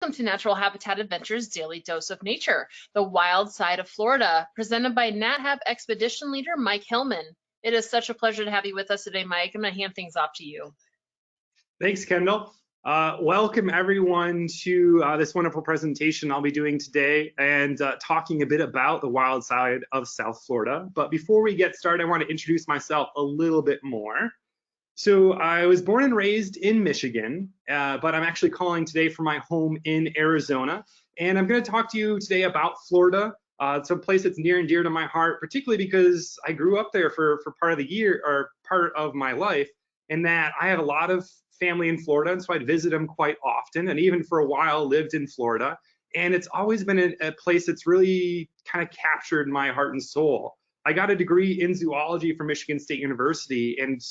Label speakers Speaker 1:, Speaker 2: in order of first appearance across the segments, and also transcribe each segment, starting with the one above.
Speaker 1: Welcome to Natural Habitat Adventures Daily Dose of Nature, the wild side of Florida, presented by NatHab Expedition Leader Mike Hillman. It is such a pleasure to have you with us today, Mike. I'm going to hand things off to you.
Speaker 2: Thanks, Kendall. Welcome everyone to this wonderful presentation I'll be doing today and talking a bit about the wild side of South Florida. But before we get started, I want to introduce myself a little bit more. So I was born and raised in Michigan, but I'm actually calling today from my home in Arizona. And I'm going to talk to you today about Florida. It's a place that's near and dear to my heart, particularly because I grew up there for part of the year or part of my life, and that I have a lot of family in Florida, and so I'd visit them quite often, and even for a while lived in Florida. And it's always been a place that's really kind of captured my heart and soul. I got a degree in zoology from Michigan State University, and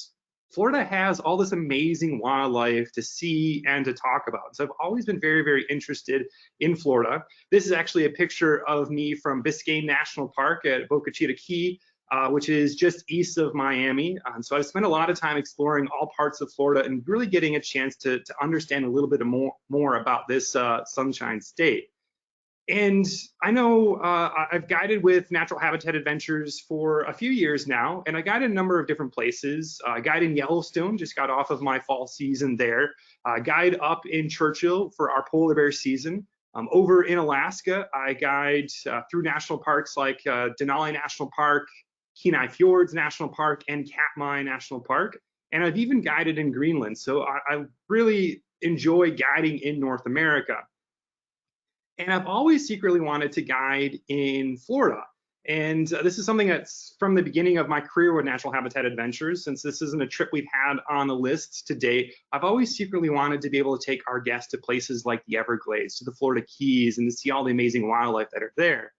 Speaker 2: Florida has all this amazing wildlife to see and to talk about. So I've always been very, very interested in Florida. This is actually a picture of me from Biscayne National Park at Boca Chica Key, which is just east of Miami. So I've spent a lot of time exploring all parts of Florida and really getting a chance to understand a little bit more about this sunshine state. And I know I've guided with Natural Habitat Adventures for a few years now, and I guided a number of different places. I guided in Yellowstone, just got off of my fall season there. Guide up in Churchill for our polar bear season. Over in Alaska, I guide through national parks like Denali National Park, Kenai Fjords National Park, and Katmai National Park. And I've even guided in Greenland. So I really enjoy guiding in North America. And I've always secretly wanted to guide in Florida. And this is something that's from the beginning of my career with Natural Habitat Adventures. Since this isn't a trip we've had on the list to date, I've always secretly wanted to be able to take our guests to places like the Everglades, to the Florida Keys, and to see all the amazing wildlife that are there.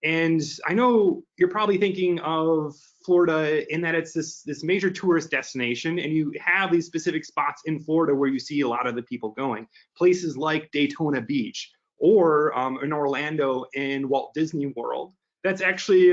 Speaker 2: And I know you're probably thinking of Florida in that it's this major tourist destination, and you have these specific spots in Florida where you see a lot of the people going. Places like Daytona Beach, or in Orlando in Walt Disney World. That's actually,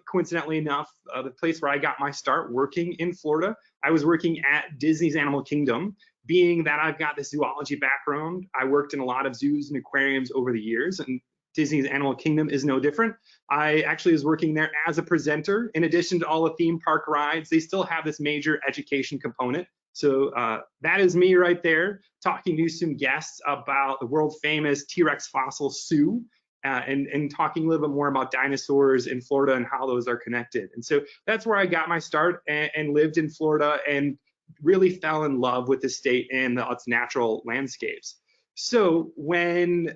Speaker 2: coincidentally enough, the place where I got my start working in Florida. I was working at Disney's Animal Kingdom. Being that I've got this zoology background, I worked in a lot of zoos and aquariums over the years, and Disney's Animal Kingdom is no different. I actually was working there as a presenter. In addition to all the theme park rides, they still have this major education component. So that is me right there, talking to some guests about the world famous T-Rex fossil Sue, and talking a little bit more about dinosaurs in Florida and how those are connected. And so that's where I got my start and lived in Florida and really fell in love with the state and its natural landscapes. So when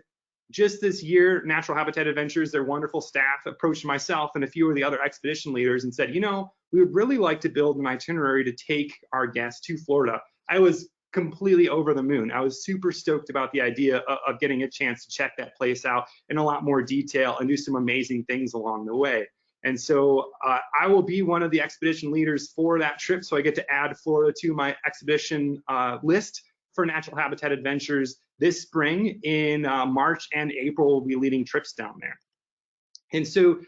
Speaker 2: just this year, Natural Habitat Adventures, their wonderful staff, approached myself and a few of the other expedition leaders and said, you know, we would really like to build an itinerary to take our guests to Florida. I was completely over the moon. I was super stoked about the idea of getting a chance to check that place out in a lot more detail and do some amazing things along the way. And so I will be one of the expedition leaders for that trip. So I get to add Florida to my expedition list for Natural Habitat Adventures this spring. In March and April, we'll be leading trips down there. And so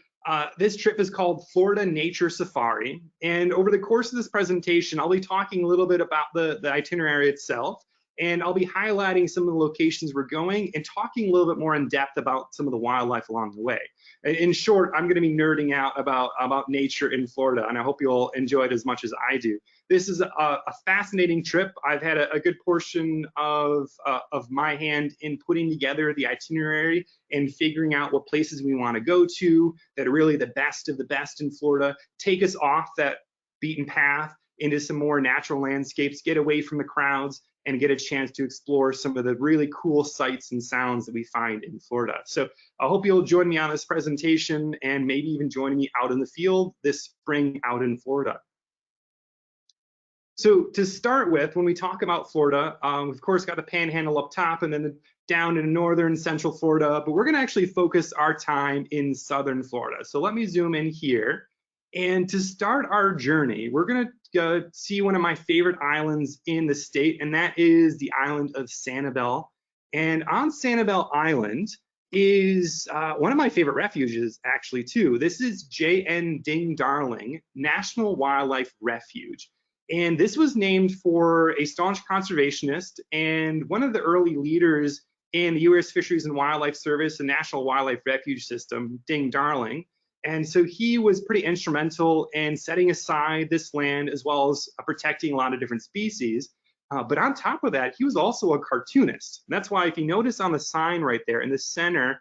Speaker 2: this trip is called Florida Nature Safari. And over the course of this presentation, I'll be talking a little bit about the itinerary itself, and I'll be highlighting some of the locations we're going and talking a little bit more in depth about some of the wildlife along the way. In short, I'm going to be nerding out about nature in Florida, and I hope you'll enjoy it as much as I do. This is a fascinating trip. I've had a good portion of my hand in putting together the itinerary and figuring out what places we want to go to that are really the best of the best in Florida, take us off that beaten path into some more natural landscapes, get away from the crowds, and get a chance to explore some of the really cool sights and sounds that we find in Florida. So I hope you'll join me on this presentation and maybe even join me out in the field this spring out in Florida. So to start with, when we talk about Florida, we've of course got the panhandle up top and then down in northern central Florida, but we're gonna actually focus our time in southern Florida. So let me zoom in here. And to start our journey, we're gonna see one of my favorite islands in the state, and that is the Island of Sanibel. And on Sanibel Island is one of my favorite refuges actually too. This is J.N. Ding Darling National Wildlife Refuge. And this was named for a staunch conservationist and one of the early leaders in the U.S. Fisheries and Wildlife Service and National Wildlife Refuge System, Ding Darling. And so he was pretty instrumental in setting aside this land as well as protecting a lot of different species. But on top of that, he was also a cartoonist. And that's why if you notice on the sign right there in the center,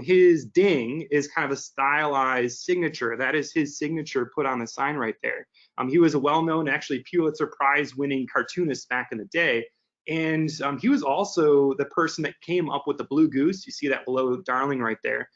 Speaker 2: his ding is kind of a stylized signature. That is his signature put on the sign right there. He was a well-known, actually Pulitzer Prize winning cartoonist back in the day. And he was also the person that came up with the blue goose. You see that below Darling right there.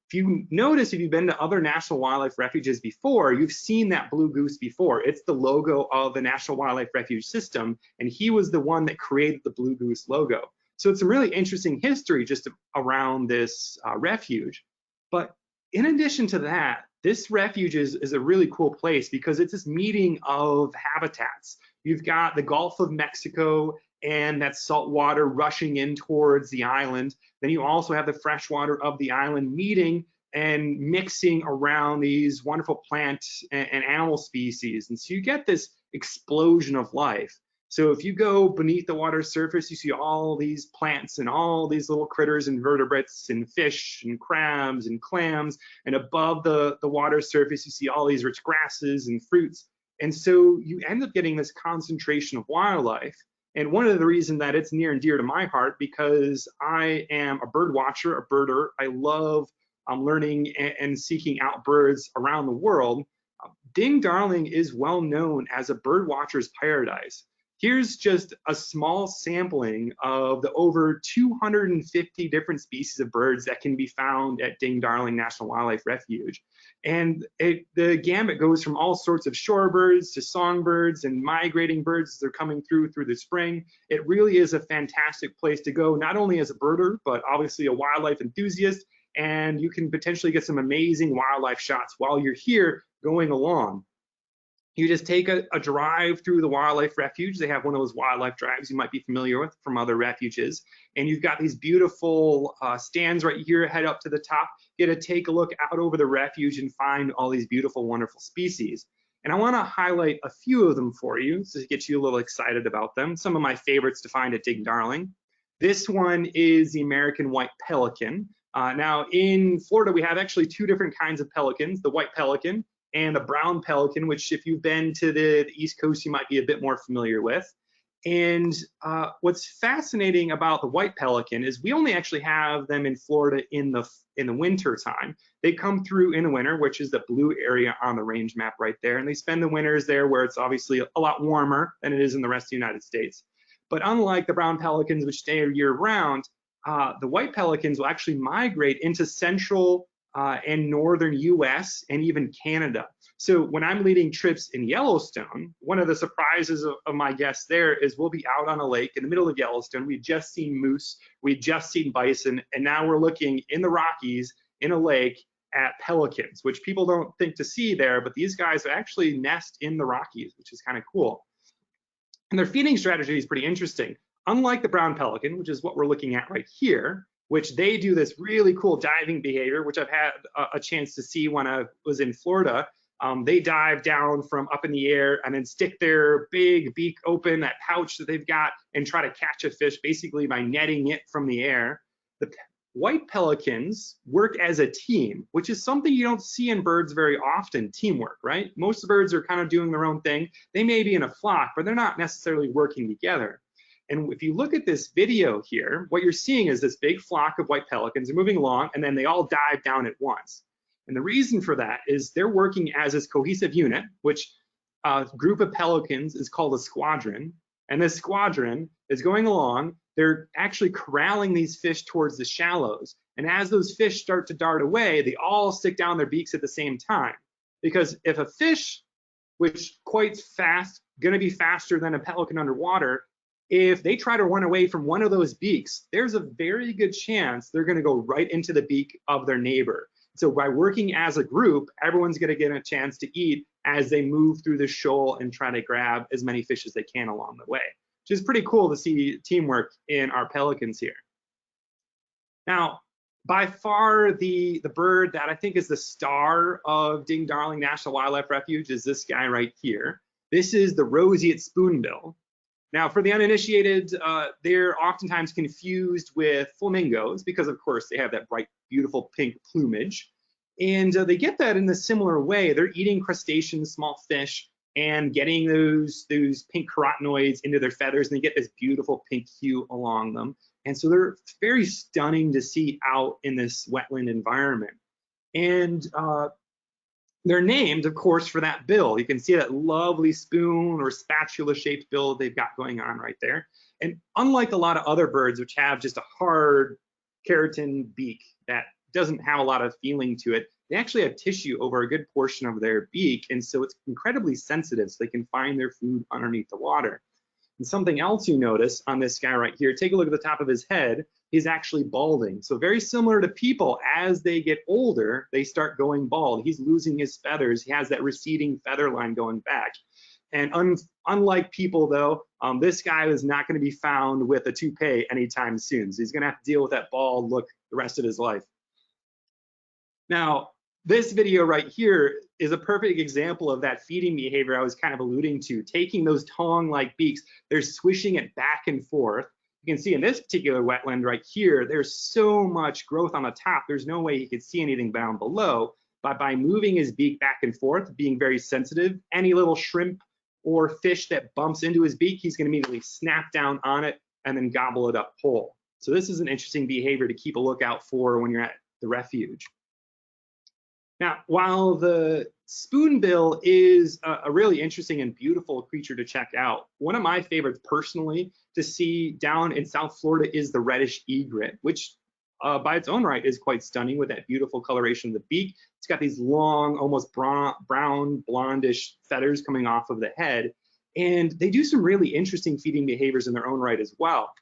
Speaker 2: If you notice, if you've been to other national wildlife refuges before, you've seen that blue goose before. It's the logo of the National Wildlife Refuge System, and he was the one that created the blue goose logo. So it's some really interesting history just around this refuge. But in addition to that, this refuge is a really cool place because it's this meeting of habitats. You've got the Gulf of Mexico and that salt water rushing in towards the island. Then you also have the freshwater of the island meeting and mixing around these wonderful plant and animal species. And so you get this explosion of life. So if you go beneath the water surface, you see all these plants and all these little critters and vertebrates and fish and crabs and clams. And above the water surface, you see all these rich grasses and fruits. And so you end up getting this concentration of wildlife. And one of the reasons that it's near and dear to my heart, because I am a bird watcher, a birder. I love learning and seeking out birds around the world. Ding Darling is well known as a bird watcher's paradise. Here's just a small sampling of the over 250 different species of birds that can be found at Ding Darling National Wildlife Refuge. And the gamut goes from all sorts of shorebirds to songbirds and migrating birds as they're coming through the spring. It really is a fantastic place to go, not only as a birder, but obviously a wildlife enthusiast. And you can potentially get some amazing wildlife shots while you're here going along. You just take a drive through the wildlife refuge. They have one of those wildlife drives you might be familiar with from other refuges. And you've got these beautiful stands right here, head up to the top, get to take a look out over the refuge and find all these beautiful, wonderful species. And I wanna highlight a few of them for you to get you a little excited about them. Some of my favorites to find at Ding Darling. This one is the American white pelican. Now in Florida, we have actually two different kinds of pelicans, the white pelican and the brown pelican, which if you've been to the East Coast, you might be a bit more familiar with. And what's fascinating about the white pelican is we only actually have them in Florida in the winter time. They come through in the winter, which is the blue area on the range map right there. And they spend the winters there where it's obviously a lot warmer than it is in the rest of the United States. But unlike the brown pelicans, which stay year round, the white pelicans will actually migrate into central and northern US and even Canada. So when I'm leading trips in Yellowstone, one of the surprises of my guests there is we'll be out on a lake in the middle of Yellowstone. We've just seen moose, we've just seen bison, and now we're looking in the Rockies in a lake at pelicans, which people don't think to see there, but these guys actually nest in the Rockies, which is kind of cool. And their feeding strategy is pretty interesting. Unlike the brown pelican, which is what we're looking at right here, which they do this really cool diving behavior, which I've had a chance to see when I was in Florida. They dive down from up in the air and then stick their big beak open, that pouch that they've got, and try to catch a fish basically by netting it from the air. The white pelicans work as a team, which is something you don't see in birds very often, teamwork, right? Most of the birds are kind of doing their own thing. They may be in a flock, but they're not necessarily working together. And if you look at this video here, what you're seeing is this big flock of white pelicans are moving along, and then they all dive down at once. And the reason for that is they're working as this cohesive unit, which a group of pelicans is called a squadron. And this squadron is going along. They're actually corralling these fish towards the shallows. And as those fish start to dart away, they all stick down their beaks at the same time. Because if a fish, which quite fast, gonna be faster than a pelican underwater, if they try to run away from one of those beaks, there's a very good chance they're going to go right into the beak of their neighbor. So by working as a group, everyone's going to get a chance to eat as they move through the shoal and try to grab as many fish as they can along the way, which is pretty cool to see teamwork in our pelicans here. Now, by far the bird that I think is the star of Ding Darling National Wildlife Refuge is this guy right here. This is the Roseate Spoonbill. Now, for the uninitiated, they're oftentimes confused with flamingos because, of course, they have that bright, beautiful pink plumage. And they get that in a similar way. They're eating crustaceans, small fish, and getting those pink carotenoids into their feathers, and they get this beautiful pink hue along them. And so they're very stunning to see out in this wetland environment. And they're named, of course, for that bill. You can see that lovely spoon or spatula-shaped bill they've got going on right there. And unlike a lot of other birds, which have just a hard keratin beak that doesn't have a lot of feeling to it, they actually have tissue over a good portion of their beak, and so it's incredibly sensitive, so they can find their food underneath the water. And something else you notice on this guy right here, take a look at the top of his head, he's actually balding. So very similar to people, as they get older, they start going bald. He's losing his feathers. He has that receding feather line going back. And unlike people though, this guy is not gonna be found with a toupee anytime soon. So he's gonna have to deal with that bald look the rest of his life. Now, this video right here is a perfect example of that feeding behavior I was kind of alluding to. Taking those tongue-like beaks, they're swishing it back and forth. You can see in this particular wetland right here, there's so much growth on the top, there's no way he could see anything down below. But by moving his beak back and forth, being very sensitive, any little shrimp or fish that bumps into his beak, he's gonna immediately snap down on it and then gobble it up whole. So this is an interesting behavior to keep a lookout for when you're at the refuge. Now, while the spoonbill is a really interesting and beautiful creature to check out, one of my favorites personally to see down in South Florida is the Reddish Egret, which by its own right is quite stunning with that beautiful coloration of the beak. It's got these long, almost brown, blondish feathers coming off of the head. And they do some really interesting feeding behaviors in their own right as well.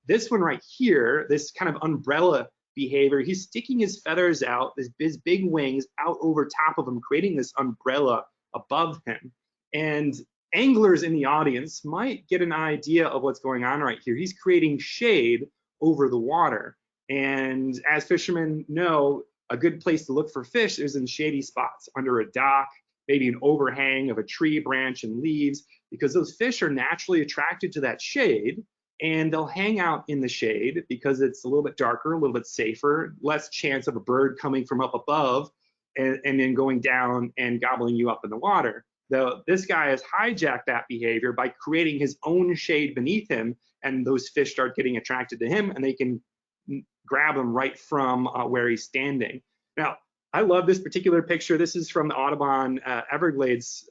Speaker 2: This one right here, this kind of umbrella behavior, he's sticking his feathers out, his big wings out over top of him, creating this umbrella above him. And anglers in the audience might get an idea of what's going on right here. He's creating shade over the water. And as fishermen know, a good place to look for fish is in shady spots, under a dock, maybe an overhang of a tree branch and leaves, because those fish are naturally attracted to that shade. And they'll hang out in the shade because it's a little bit darker, a little bit safer, less chance of a bird coming from up above and then going down and gobbling you up in the water. Though this guy has hijacked that behavior by creating his own shade beneath him, and those fish start getting attracted to him and they can grab him right from where he's standing. Now, I love this particular picture. This is from the Audubon Everglades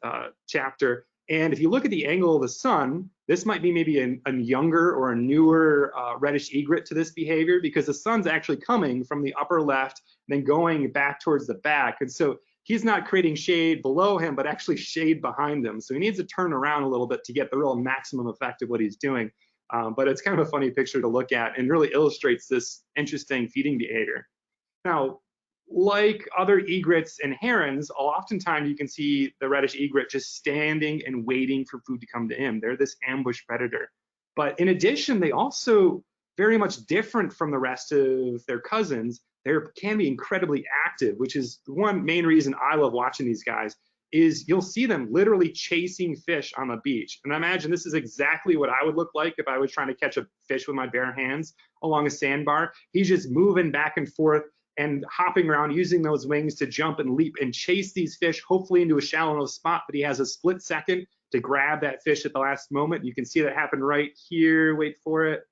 Speaker 2: chapter. And if you look at the angle of the sun, this might be maybe a younger or a newer reddish egret to this behavior, because the sun's actually coming from the upper left and then going back towards the back. And so he's not creating shade below him, but actually shade behind him. So he needs to turn around a little bit to get the real maximum effect of what he's doing. But it's kind of a funny picture to look at and really illustrates this interesting feeding behavior. Now, like other egrets and herons, oftentimes you can see the reddish egret just standing and waiting for food to come to him. They're this ambush predator. But in addition, they also very much different from the rest of their cousins. They can be incredibly active, which is one main reason I love watching these guys, is you'll see them literally chasing fish on the beach. And I imagine this is exactly what I would look like if I was trying to catch a fish with my bare hands along a sandbar. He's just moving back and forth and hopping around, using those wings to jump and leap and chase these fish, hopefully into a shallow enough spot that he has a split second to grab that fish at the last moment. You can see that happen right here. Wait for it.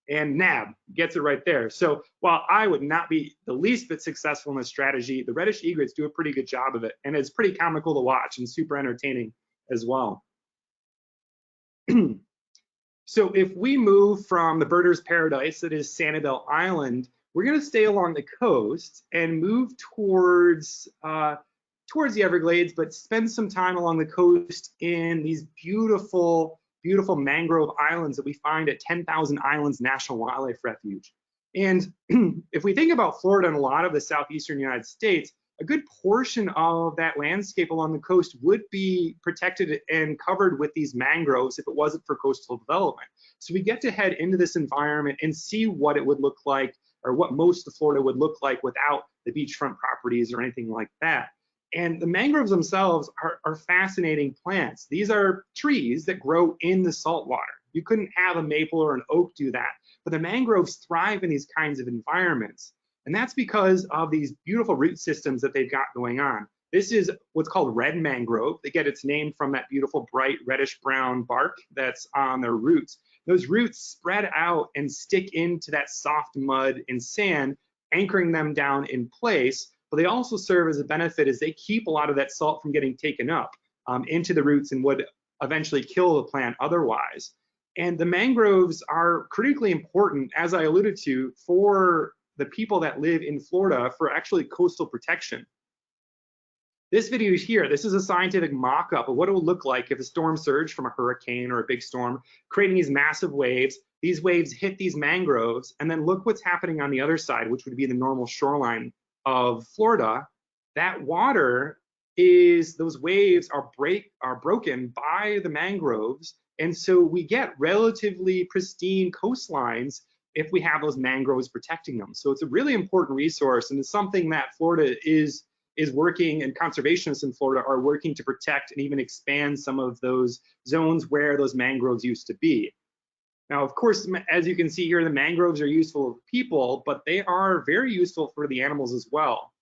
Speaker 2: And nab, gets it right there. So while I would not be the least bit successful in this strategy, the reddish egrets do a pretty good job of it. And it's pretty comical to watch and super entertaining as well. So if we move from the birder's paradise that is Sanibel Island, we're going to stay along the coast and move towards the Everglades, but spend some time along the coast in these beautiful mangrove islands that we find at 10,000 Islands National Wildlife Refuge. And if we think about Florida and a lot of the southeastern United States, a good portion of that landscape along the coast would be protected and covered with these mangroves if it wasn't for coastal development. So we get to head into this environment and see what it would look like, or what most of Florida would look like without the beachfront properties or anything like that. And the mangroves themselves are fascinating plants. These are trees that grow in the salt water. You couldn't have a maple or an oak do that, but the mangroves thrive in these kinds of environments. And that's because of these beautiful root systems that they've got going on. This is what's called red mangrove. They get its name from that beautiful bright reddish brown bark that's on their roots. Those roots spread out and stick into that soft mud and sand, anchoring them down in place. But they also serve as a benefit as they keep a lot of that salt from getting taken up into the roots and would eventually kill the plant otherwise. And the mangroves are critically important, as I alluded to, for the people that live in Florida for actually coastal protection. This video here, this is a scientific mock-up of what it would look like if a storm surged from a hurricane or a big storm, creating these massive waves. These waves hit these mangroves, and then look what's happening on the other side, which would be the normal shoreline of Florida. That water is, those waves are broken by the mangroves, and so we get relatively pristine coastlines if we have those mangroves protecting them. So it's a really important resource, and it's something that Florida is working, and conservationists in Florida are working to protect and even expand some of those zones where those mangroves used to be. Now, of course, as you can see here, the mangroves are useful for people, but they are very useful for the animals as well.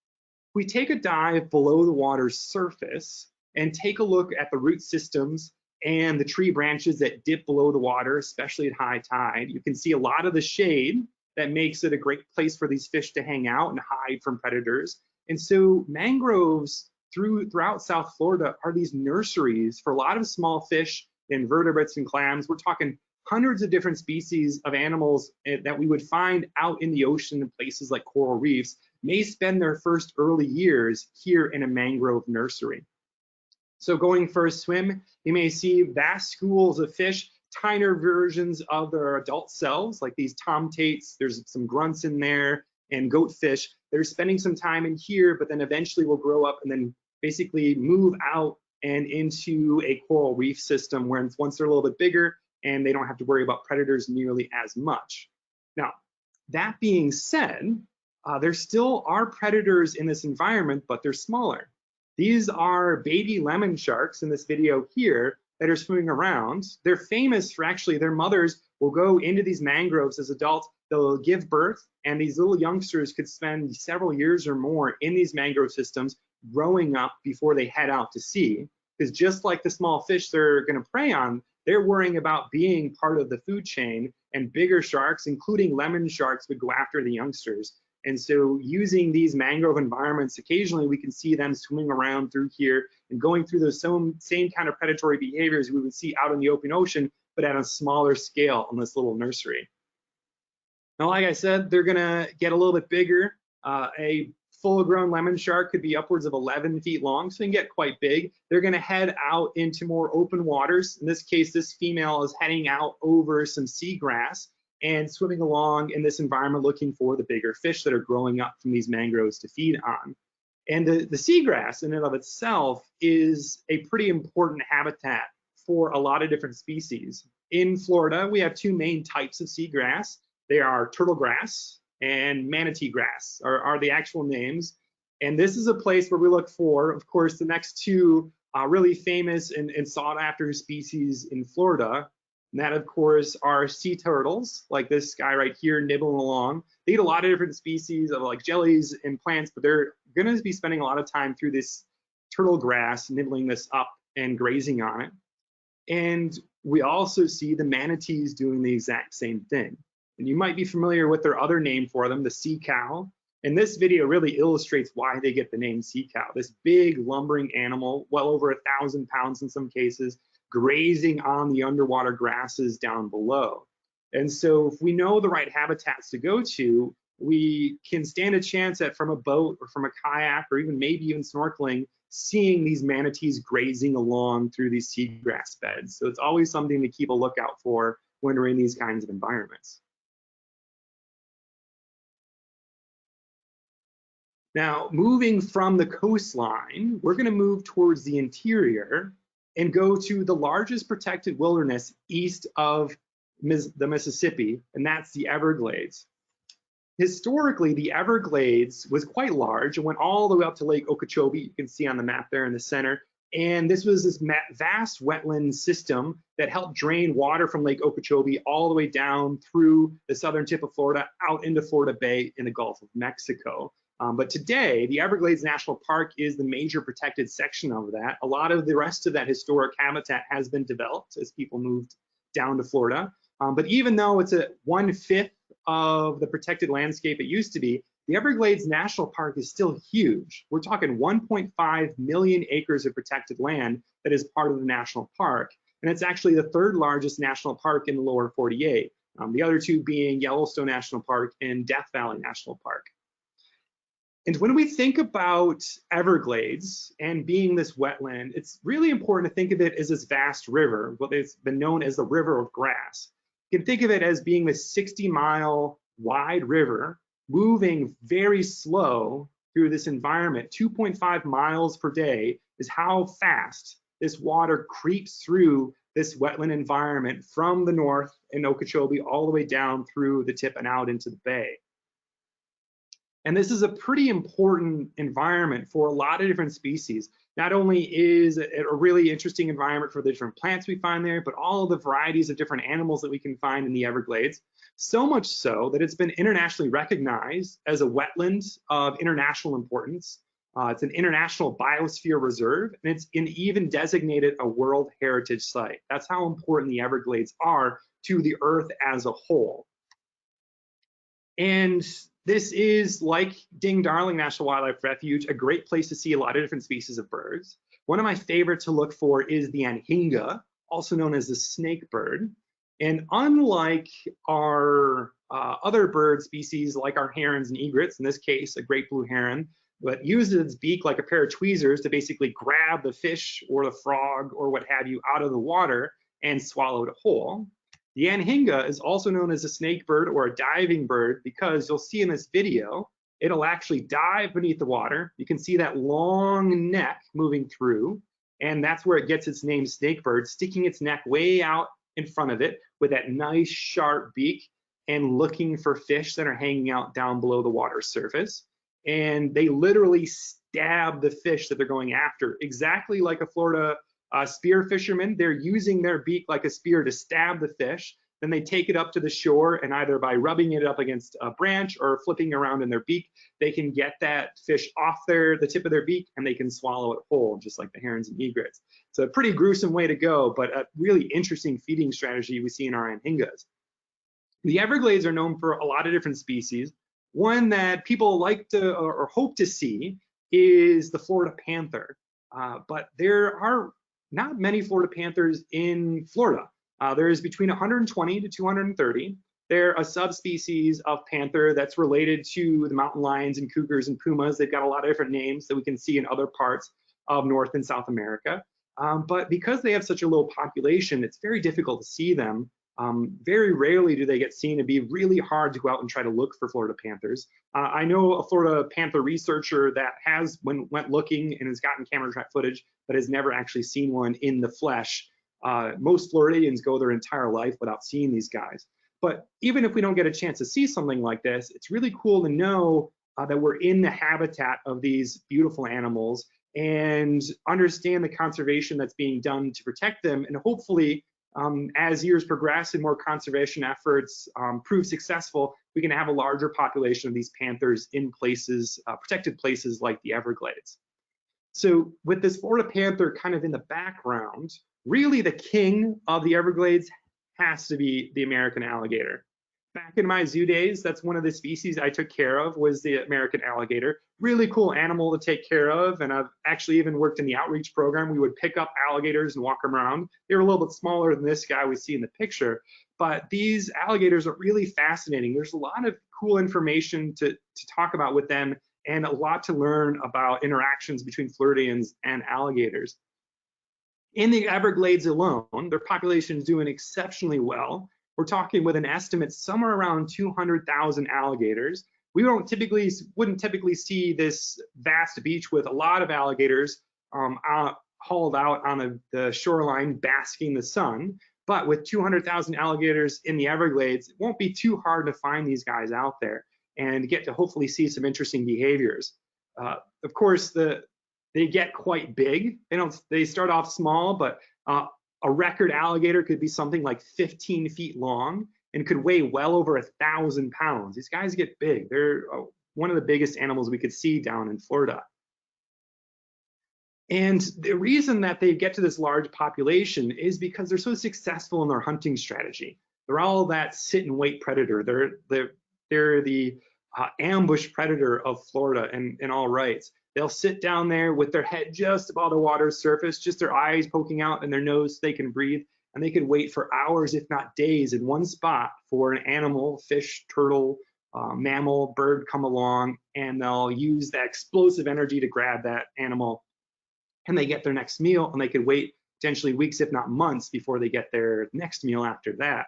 Speaker 2: We take a dive below the water's surface and take a look at the root systems and the tree branches that dip below the water, especially at high tide. You can see a lot of the shade that makes it a great place for these fish to hang out and hide from predators. And so mangroves throughout South Florida are these nurseries for a lot of small fish, invertebrates, and clams. We're talking hundreds of different species of animals that we would find out in the ocean in places like coral reefs may spend their first early years here in a mangrove nursery. So going for a swim, you may see vast schools of fish, tinier versions of their adult selves, like these tomtates. There's some grunts in there, and goatfish. They're spending some time in here, but then eventually will grow up and then basically move out and into a coral reef system where once they're a little bit bigger, and they don't have to worry about predators nearly as much. Now, that being said, there still are predators in this environment, but they're smaller. These are baby lemon sharks in this video here that are swimming around. They're famous for actually, their mothers will go into these mangroves as adults, they'll give birth, and these little youngsters could spend several years or more in these mangrove systems growing up before they head out to sea. Because just like the small fish they're gonna prey on, they're worrying about being part of the food chain, and bigger sharks, including lemon sharks, would go after the youngsters. And so using these mangrove environments, occasionally we can see them swimming around through here and going through those same kind of predatory behaviors we would see out in the open ocean, but at a smaller scale in this little nursery. Now, like I said, they're gonna get a little bit bigger. A full-grown lemon shark could be upwards of 11 feet long, so they can get quite big. They're gonna head out into more open waters. In this case, this female is heading out over some seagrass and swimming along in this environment looking for the bigger fish that are growing up from these mangroves to feed on. And the seagrass in and of itself is a pretty important habitat for a lot of different species. In Florida, we have two main types of seagrass. They are turtle grass and manatee grass are the actual names. And this is a place where we look for, of course, the next two really famous and sought after species in Florida. And that, of course, are sea turtles, like this guy right here nibbling along. They eat a lot of different species of like jellies and plants, but they're going to be spending a lot of time through this turtle grass, nibbling this up and grazing on it. And we also see the manatees doing the exact same thing. And you might be familiar with their other name for them, the sea cow. And this video really illustrates why they get the name sea cow. This big lumbering animal, well over 1,000 pounds in some cases, grazing on the underwater grasses down below. And so if we know the right habitats to go to, we can stand a chance at, from a boat or from a kayak or even maybe even snorkeling, seeing these manatees grazing along through these seagrass beds. So it's always something to keep a lookout for when we're in these kinds of environments. Now, moving from the coastline, we're going to move towards the interior and go to the largest protected wilderness east of the Mississippi, and that's the Everglades. historically, the Everglades was quite large. It went all the way up to Lake Okeechobee. You can see on the map there in the center. And this was this vast wetland system that helped drain water from Lake Okeechobee all the way down through the southern tip of Florida out into Florida Bay in the Gulf of Mexico. But today, the Everglades National Park is the major protected section of that. A lot of the rest of that historic habitat has been developed as people moved down to Florida. But even though it's a 1/5 of the protected landscape it used to be, the Everglades National Park is still huge. We're talking 1.5 million acres of protected land that is part of the national park. And it's actually the third largest national park in the lower 48. The other two being Yellowstone National Park and Death Valley National Park. And when we think about Everglades and being this wetland, it's really important to think of it as this vast river, what has been known as the River of Grass. You can think of it as being this 60-mile wide river moving very slow through this environment. 2.5 miles per day is how fast this water creeps through this wetland environment from the north in Okeechobee all the way down through the tip and out into the bay. And this is a pretty important environment for a lot of different species. Not only is it a really interesting environment for the different plants we find there, but all of the varieties of different animals that we can find in the Everglades. So much so that it's been internationally recognized as a wetland of international importance. It's an international biosphere reserve, and it's even designated a World Heritage Site. That's how important the Everglades are to the Earth as a whole. And this is, like Ding Darling National Wildlife Refuge, a great place to see a lot of different species of birds. One of my favorites to look for is the anhinga, also known as the snake bird. And unlike our other bird species, like our herons and egrets, in this case, a great blue heron, but uses its beak like a pair of tweezers to basically grab the fish or the frog or what have you out of the water and swallow it whole. The anhinga is also known as a snake bird or a diving bird because you'll see in this video, it'll actually dive beneath the water. You can see that long neck moving through, and that's where it gets its name snake bird, sticking its neck way out in front of it with that nice sharp beak and looking for fish that are hanging out down below the water surface. And they literally stab the fish that they're going after, exactly like a Florida spear fishermen. They're using their beak like a spear to stab the fish. Then they take it up to the shore, and either by rubbing it up against a branch or flipping around in their beak, they can get that fish off the tip of their beak, and they can swallow it whole, just like the herons and egrets. So a pretty gruesome way to go, but a really interesting feeding strategy we see in our anhingas. The Everglades are known for a lot of different species. One that people like to or hope to see is the Florida panther, but there are not many Florida panthers in Florida. There is between 120 to 230. They're a subspecies of panther that's related to the mountain lions and cougars and pumas. They've got a lot of different names that we can see in other parts of North and South America. But because they have such a low population, it's very difficult to see them. Very rarely do they get seen. It'd be really hard to go out and try to look for Florida panthers. I know a Florida panther researcher that went looking and has gotten camera trap footage, but has never actually seen one in the flesh. Most Floridians go their entire life without seeing these guys. But even if we don't get a chance to see something like this, it's really cool to know that we're in the habitat of these beautiful animals and understand the conservation that's being done to protect them. And hopefully, as years progress and more conservation efforts prove successful, we can have a larger population of these panthers in places, protected places like the Everglades. So with this Florida panther kind of in the background, really the king of the Everglades has to be the American alligator. Back in my zoo days, that's one of the species I took care of, was the American alligator. Really cool animal to take care of, and I've actually even worked in the outreach program. We would pick up alligators and walk them around. They were a little bit smaller than this guy we see in the picture, but these alligators are really fascinating. There's a lot of cool information to talk about with them, and a lot to learn about interactions between Floridians and alligators. In the Everglades alone, their population is doing exceptionally well. We're talking with an estimate somewhere around 200,000 alligators. We wouldn't typically see this vast beach with a lot of alligators hauled out on the shoreline basking the sun. But with 200,000 alligators in the Everglades, it won't be too hard to find these guys out there. and get to hopefully see some interesting behaviors. Of course, they get quite big. They start off small, but a record alligator could be something like 15 feet long and could weigh well over 1,000 pounds. These guys get big. They're one of the biggest animals we could see down in Florida. And the reason that they get to this large population is because they're so successful in their hunting strategy. They're all that sit and wait predator. They're the ambush predator of Florida in all rights. They'll sit down there with their head just above the water's surface, just their eyes poking out and their nose so they can breathe. And they can wait for hours, if not days, in one spot for an animal, fish, turtle, mammal, bird come along, and they'll use that explosive energy to grab that animal. And they get their next meal, and they could wait potentially weeks, if not months, before they get their next meal after that.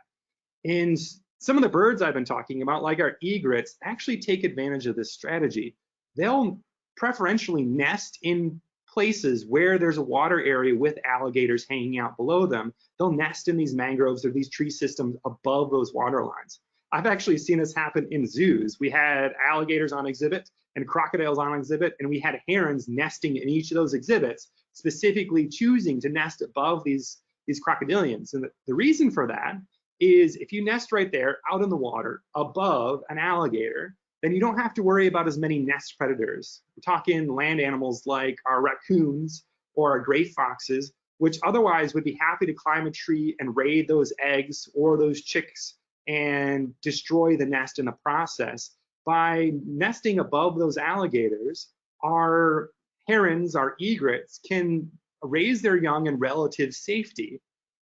Speaker 2: And some of the birds I've been talking about, like our egrets, actually take advantage of this strategy. They'll preferentially nest in places where there's a water area with alligators hanging out below them. They'll nest in these mangroves or these tree systems above those water lines. I've actually seen this happen in zoos. We had alligators on exhibit and crocodiles on exhibit, and we had herons nesting in each of those exhibits, specifically choosing to nest above these crocodilians. And the reason for that is if you nest right there out in the water above an alligator, then you don't have to worry about as many nest predators. We're talking land animals like our raccoons or our gray foxes, which otherwise would be happy to climb a tree and raid those eggs or those chicks and destroy the nest in the process. By nesting above those alligators, our herons, our egrets, can raise their young in relative safety.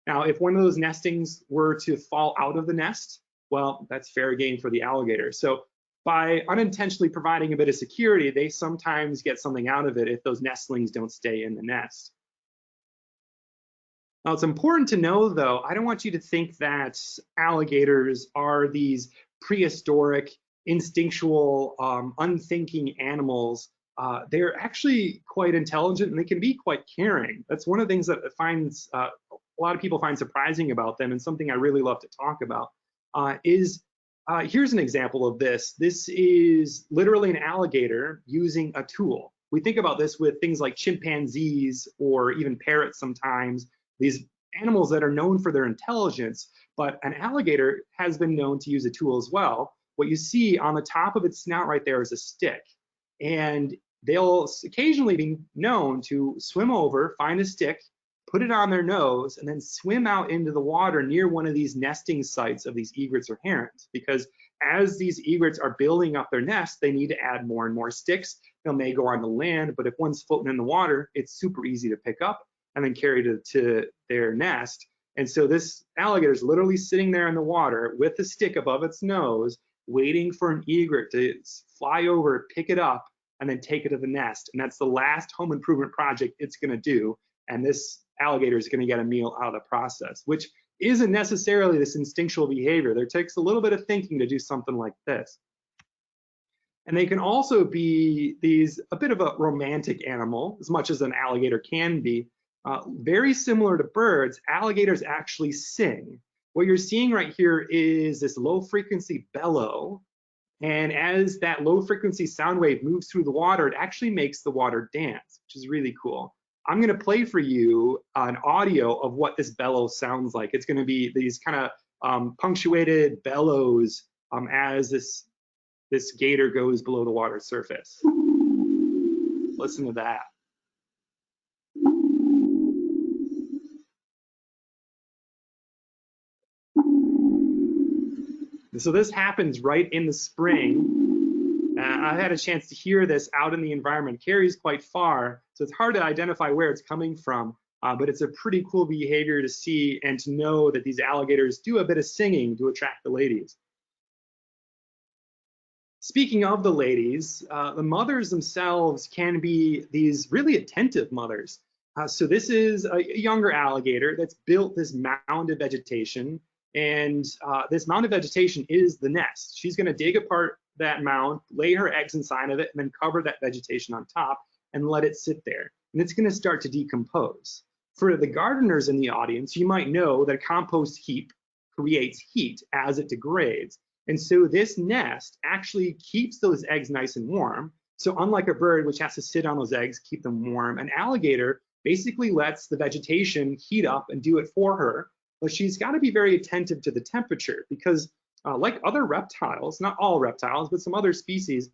Speaker 2: Now, if one of those nestings were to fall out of the nest, well, that's fair game for the alligator. So by unintentionally providing a bit of security, they sometimes get something out of it if those nestlings don't stay in the nest. Now, it's important to know, though, I don't want you to think that alligators are these prehistoric, instinctual, unthinking animals. They're actually quite intelligent, and they can be quite caring. That's one of the things that finds a lot of people find surprising about them, and something I really love to talk about here's an example of this. This is literally an alligator using a tool. We think about this with things like chimpanzees or even parrots sometimes, these animals that are known for their intelligence, but an alligator has been known to use a tool as well. What you see on the top of its snout right there is a stick, and they'll occasionally be known to swim over, find a stick, put it on their nose, and then swim out into the water near one of these nesting sites of these egrets or herons. Because as these egrets are building up their nest, they need to add more and more sticks. They may go on the land, but if one's floating in the water, it's super easy to pick up and then carry to their nest. And so this alligator is literally sitting there in the water with a stick above its nose, waiting for an egret to fly over, pick it up, and then take it to the nest. And that's the last home improvement project it's going to do. And this alligator is going to get a meal out of the process, which isn't necessarily this instinctual behavior. There takes a little bit of thinking to do something like this. And they can also be a bit of a romantic animal, as much as an alligator can be. Very similar to birds, alligators actually sing. What you're seeing right here is this low frequency bellow. And as that low frequency sound wave moves through the water, it actually makes the water dance, which is really cool. I'm going to play for you an audio of what this bellow sounds like. It's going to be these kind of punctuated bellows as this gator goes below the water surface. Listen to that. So this happens right in the spring. I've had a chance to hear this out in the environment. It carries quite far, so it's hard to identify where it's coming from, but it's a pretty cool behavior to see and to know that these alligators do a bit of singing to attract the ladies. Speaking of the ladies, the mothers themselves can be these really attentive mothers. So this is a younger alligator that's built this mound of vegetation, and this mound of vegetation is the nest. She's going to dig apart that mound, lay her eggs inside of it, and then cover that vegetation on top and let it sit there. And it's going to start to decompose. For the gardeners in the audience, you might know that a compost heap creates heat as it degrades. And so this nest actually keeps those eggs nice and warm. So unlike a bird, which has to sit on those eggs, keep them warm, an alligator basically lets the vegetation heat up and do it for her. But she's got to be very attentive to the temperature because like other reptiles, not all reptiles, but some other species,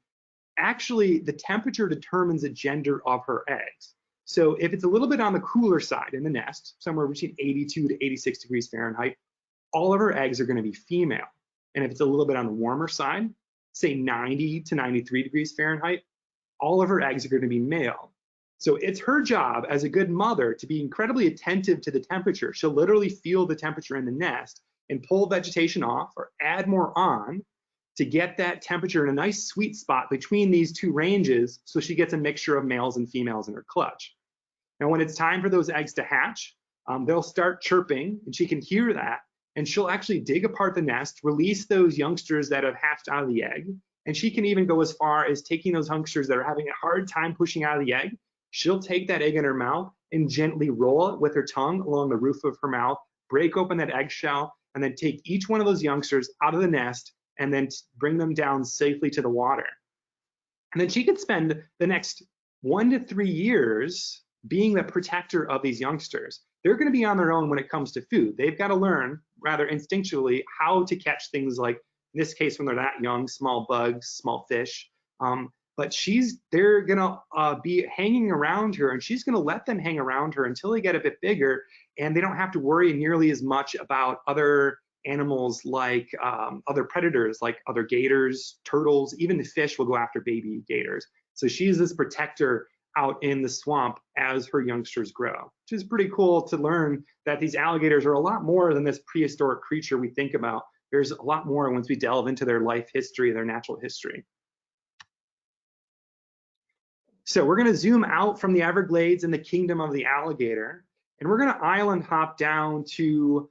Speaker 2: actually the temperature determines the gender of her eggs. So if it's a little bit on the cooler side in the nest, somewhere between 82 to 86 degrees Fahrenheit, all of her eggs are going to be female. And if it's a little bit on the warmer side, say 90 to 93 degrees Fahrenheit, all of her eggs are going to be male. So it's her job as a good mother to be incredibly attentive to the temperature. She'll literally feel the temperature in the nest and pull vegetation off or add more on to get that temperature in a nice sweet spot between these two ranges so she gets a mixture of males and females in her clutch. Now, when it's time for those eggs to hatch, they'll start chirping and she can hear that. And she'll actually dig apart the nest, release those youngsters that have hatched out of the egg. And she can even go as far as taking those youngsters that are having a hard time pushing out of the egg. She'll take that egg in her mouth and gently roll it with her tongue along the roof of her mouth, break open that eggshell, and then take each one of those youngsters out of the nest and then bring them down safely to the water. And then she could spend the next 1 to 3 years being the protector of these youngsters. They're going to be on their own when it comes to food. They've got to learn rather instinctually how to catch things like, in this case, when they're that young, small bugs, small fish. But they're going to be hanging around her, and she's going to let them hang around her until they get a bit bigger, and they don't have to worry nearly as much about other animals like other predators, like other gators, turtles, even the fish will go after baby gators. So she's this protector out in the swamp as her youngsters grow, which is pretty cool to learn that these alligators are a lot more than this prehistoric creature we think about. There's a lot more once we delve into their life history, their natural history. So we're going to zoom out from the Everglades and the kingdom of the alligator, and we're going to island hop down to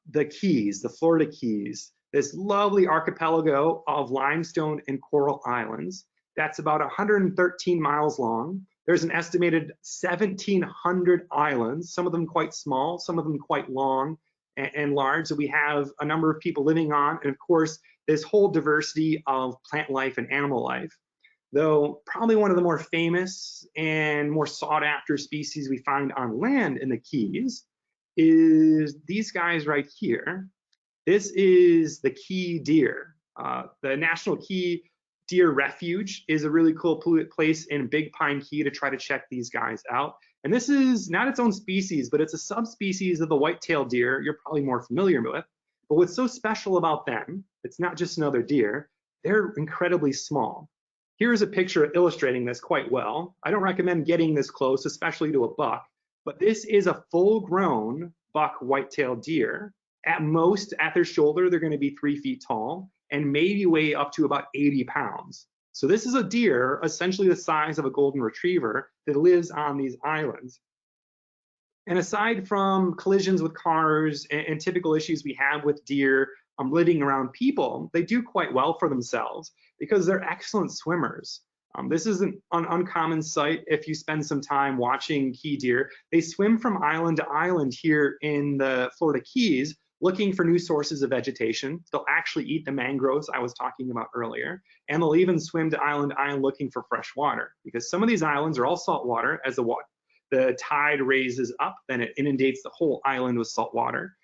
Speaker 2: the Keys, the Florida Keys, this lovely archipelago of limestone and coral islands. That's about 113 miles long. There's an estimated 1,700 islands, some of them quite small, some of them quite long and large. So we have a number of people living on, and of course, this whole diversity of plant life and animal life. Though probably one of the more famous and more sought after species we find on land in the Keys is these guys right here. This is the key deer. The National Key Deer Refuge is a really cool place in Big Pine Key to try to check these guys out. And this is not its own species, but it's a subspecies of the white-tailed deer you're probably more familiar with. But what's so special about them, it's not just another deer, they're incredibly small. Here's a picture illustrating this quite well. I don't recommend getting this close, especially to a buck, but this is a full-grown buck white-tailed deer. At most, at their shoulder, they're going to be 3 feet tall and maybe weigh up to about 80 pounds. So this is a deer essentially the size of a golden retriever that lives on these islands. And aside from collisions with cars and typical issues we have with deer living around people, they do quite well for themselves because they're excellent swimmers. This is an uncommon sight if you spend some time watching key deer. They swim from island to island here in the Florida Keys looking for new sources of vegetation. They'll actually eat the mangroves I was talking about earlier, and they'll even swim to island looking for fresh water because some of these islands are all salt water. As the tide raises up, then it inundates the whole island with salt water.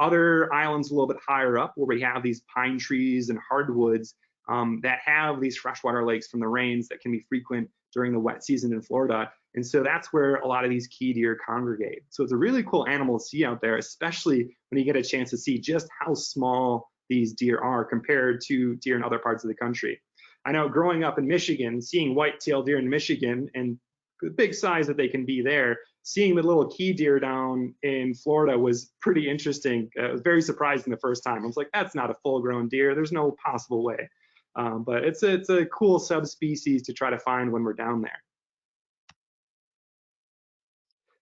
Speaker 2: Other islands a little bit higher up where we have these pine trees and hardwoods that have these freshwater lakes from the rains that can be frequent during the wet season in Florida. And so that's where a lot of these key deer congregate. So it's a really cool animal to see out there, especially when you get a chance to see just how small these deer are compared to deer in other parts of the country. I know growing up in Michigan, seeing white-tailed deer in Michigan and the big size that they can be there, seeing the little key deer down in Florida was pretty interesting. I was very surprising the first time. I was like, that's not a full-grown deer. There's no possible way. But it's a cool subspecies to try to find when we're down there.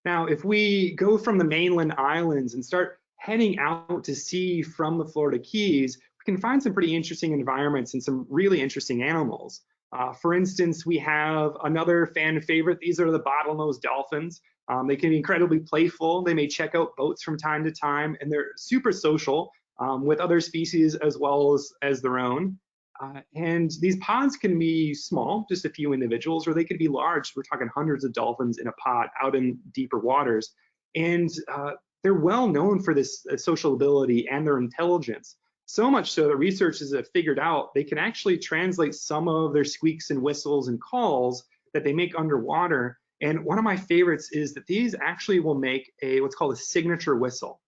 Speaker 2: Now, if we go from the mainland islands and start heading out to sea from the Florida Keys, we can find some pretty interesting environments and some really interesting animals. For instance, we have another fan favorite. These are the Bottlenose Dolphins. They can be incredibly playful. They may check out boats from time to time, and they're super social. with other species as well as their own. And these pods can be small, just a few individuals, or they could be large. We're talking hundreds of dolphins in a pod out in deeper waters. And they're well known for this social ability and their intelligence. So much so that researchers have figured out they can actually translate some of their squeaks and whistles and calls that they make underwater. And one of my favorites is that these actually will make what's called a signature whistle.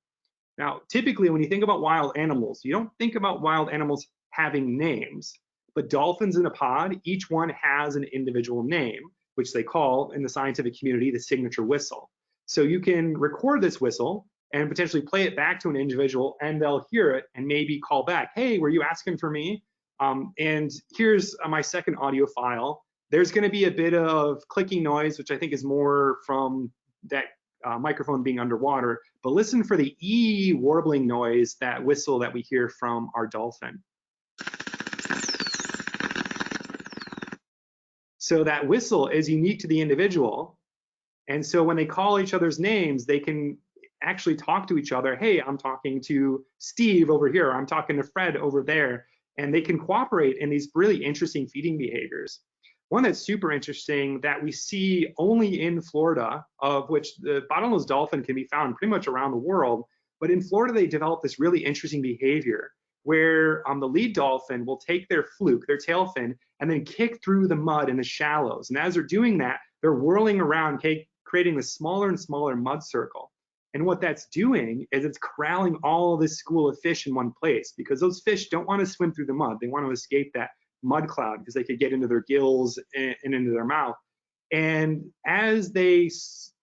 Speaker 2: Now, typically when you think about wild animals, you don't think about wild animals having names, but dolphins in a pod, each one has an individual name, which they call in the scientific community the signature whistle. So you can record this whistle and potentially play it back to an individual, and they'll hear it and maybe call back, hey, were you asking for me? And here's my second audio file. There's going to be a bit of clicking noise, which I think is more from that microphone being underwater, but listen for the E warbling noise, that whistle that we hear from our dolphin. So that whistle is unique to the individual. And so when they call each other's names, they can actually talk to each other. Hey, I'm talking to Steve over here. I'm talking to Fred over there. And they can cooperate in these really interesting feeding behaviors. One that's super interesting that we see only in Florida, of which the bottlenose dolphin can be found pretty much around the world. But in Florida, they developed this really interesting behavior where the lead dolphin will take their fluke, their tail fin, and then kick through the mud in the shallows. And as they're doing that, they're whirling around, creating this smaller and smaller mud circle. And what that's doing is it's corralling all of this school of fish in one place, because those fish don't want to swim through the mud. They want to escape that mud cloud because they could get into their gills and into their mouth. And as they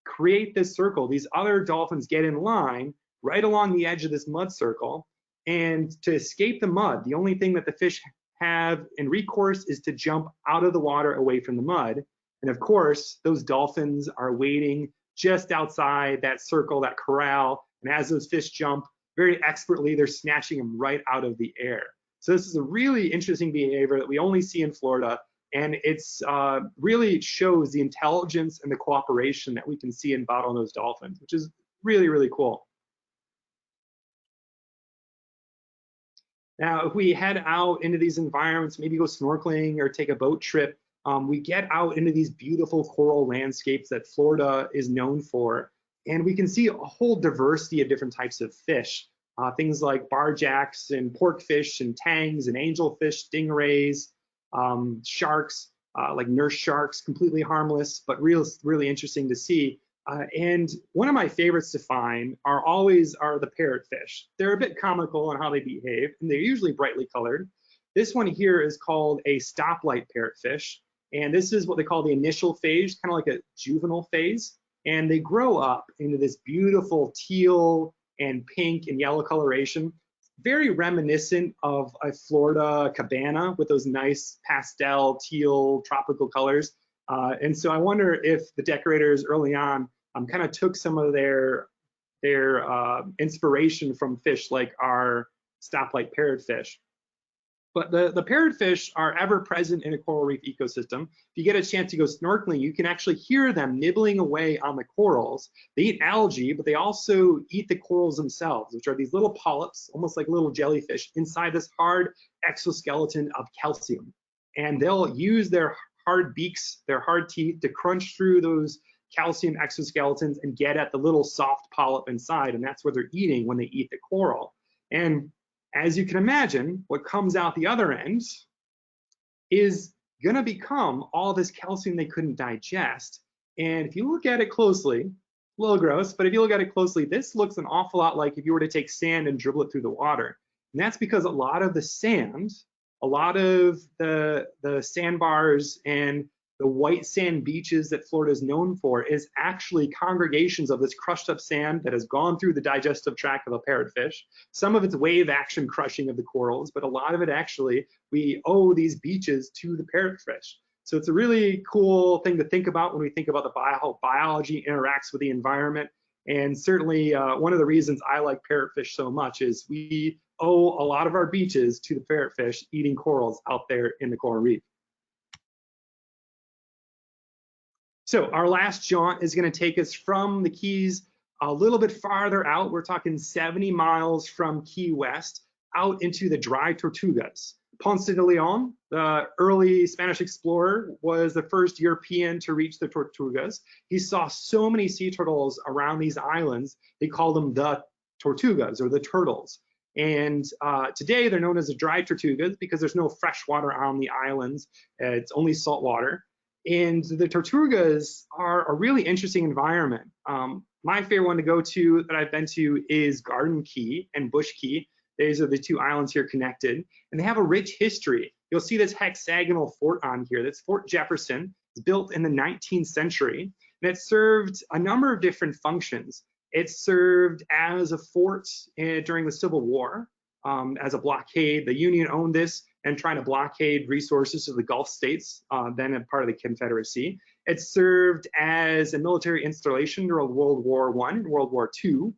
Speaker 2: create this circle, these other dolphins get in line right along the edge of this mud circle. And to escape the mud, the only thing that the fish have in recourse is to jump out of the water away from the mud. And of course, those dolphins are waiting just outside that circle, that corral. And as those fish jump, very expertly, they're snatching them right out of the air. So this is a really interesting behavior that we only see in Florida. And it's really shows the intelligence and the cooperation that we can see in bottlenose dolphins, which is really, really cool. Now, if we head out into these environments, maybe go snorkeling or take a boat trip, we get out into these beautiful coral landscapes that Florida is known for, and we can see a whole diversity of different types of fish. Things like barjacks and porkfish and tangs and angelfish, stingrays, sharks, like nurse sharks, completely harmless, but really interesting to see. And one of my favorites to find are the parrotfish. They're a bit comical in how they behave, and they're usually brightly colored. This one here is called a stoplight parrotfish, and this is what they call the initial phase, kind of like a juvenile phase. And they grow up into this beautiful teal and pink and yellow coloration, very reminiscent of a Florida cabana with those nice pastel teal tropical colors. And so I wonder if the decorators early on kind of took some of their inspiration from fish like our stoplight parrotfish. But the parrotfish are ever present in a coral reef ecosystem. If you get a chance to go snorkeling, you can actually hear them nibbling away on the corals. They eat algae, but they also eat the corals themselves, which are these little polyps, almost like little jellyfish, inside this hard exoskeleton of calcium. And they'll use their hard beaks, their hard teeth, to crunch through those calcium exoskeletons and get at the little soft polyp inside. And that's what they're eating when they eat the coral. And as you can imagine, what comes out the other end is going to become all this calcium they couldn't digest. And if you look at it closely, a little gross, but if you look at it closely, this looks an awful lot like if you were to take sand and dribble it through the water. And that's because a lot of the sand, a lot of the sandbars and the white sand beaches that Florida is known for is actually congregations of this crushed up sand that has gone through the digestive tract of a parrotfish. Some of it's wave action crushing of the corals, but a lot of it actually, we owe these beaches to the parrotfish. So it's a really cool thing to think about when we think about how biology interacts with the environment. And certainly one of the reasons I like parrotfish so much is we owe a lot of our beaches to the parrotfish eating corals out there in the coral reef. So our last jaunt is going to take us from the Keys A little bit farther out, we're talking 70 miles from Key West, out into the dry Tortugas. Ponce de Leon, the early Spanish explorer, was the first European to reach the Tortugas. He saw so many sea turtles around these islands, they called them the Tortugas, or the turtles. And today they're known as the dry Tortugas because there's no fresh water on the islands. It's only salt water. And the Tortugas are a really interesting environment. My favorite one to go to that I've been to is Garden Key and Bushkey. These are the two islands here connected, and they have a rich history. You'll see this hexagonal fort on here. That's Fort Jefferson. It's built in the 19th century, and it served a number of different functions. It served as a fort during the Civil War, as a blockade. The Union owned this and trying to blockade resources of the Gulf states, then a part of the Confederacy. It served as a military installation during World War I and World War II,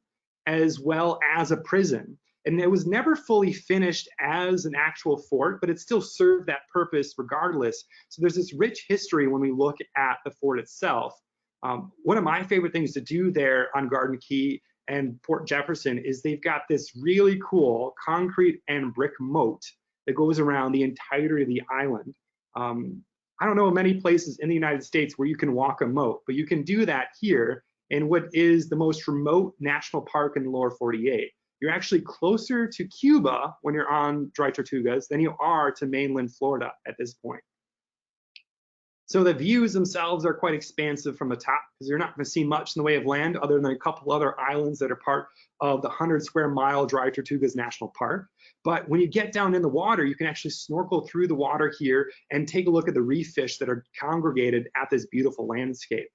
Speaker 2: as well as a prison. And it was never fully finished as an actual fort, but it still served that purpose regardless. So there's this rich history when we look at the fort itself. One of my favorite things to do there on Garden Key and Port Jefferson is they've got this really cool concrete and brick moat that goes around the entirety of the island. I don't know many places in the United States where you can walk a moat, but you can do that here in what is the most remote national park in the lower 48. You're actually closer to Cuba when you're on dry Tortugas than you are to mainland Florida at this point. So the views themselves are quite expansive from the top because you're not going to see much in the way of land other than a couple other islands that are part of the 100 square mile Dry Tortugas National Park. But when you get down in the water, you can actually snorkel through the water here and take a look at the reef fish that are congregated at this beautiful landscape.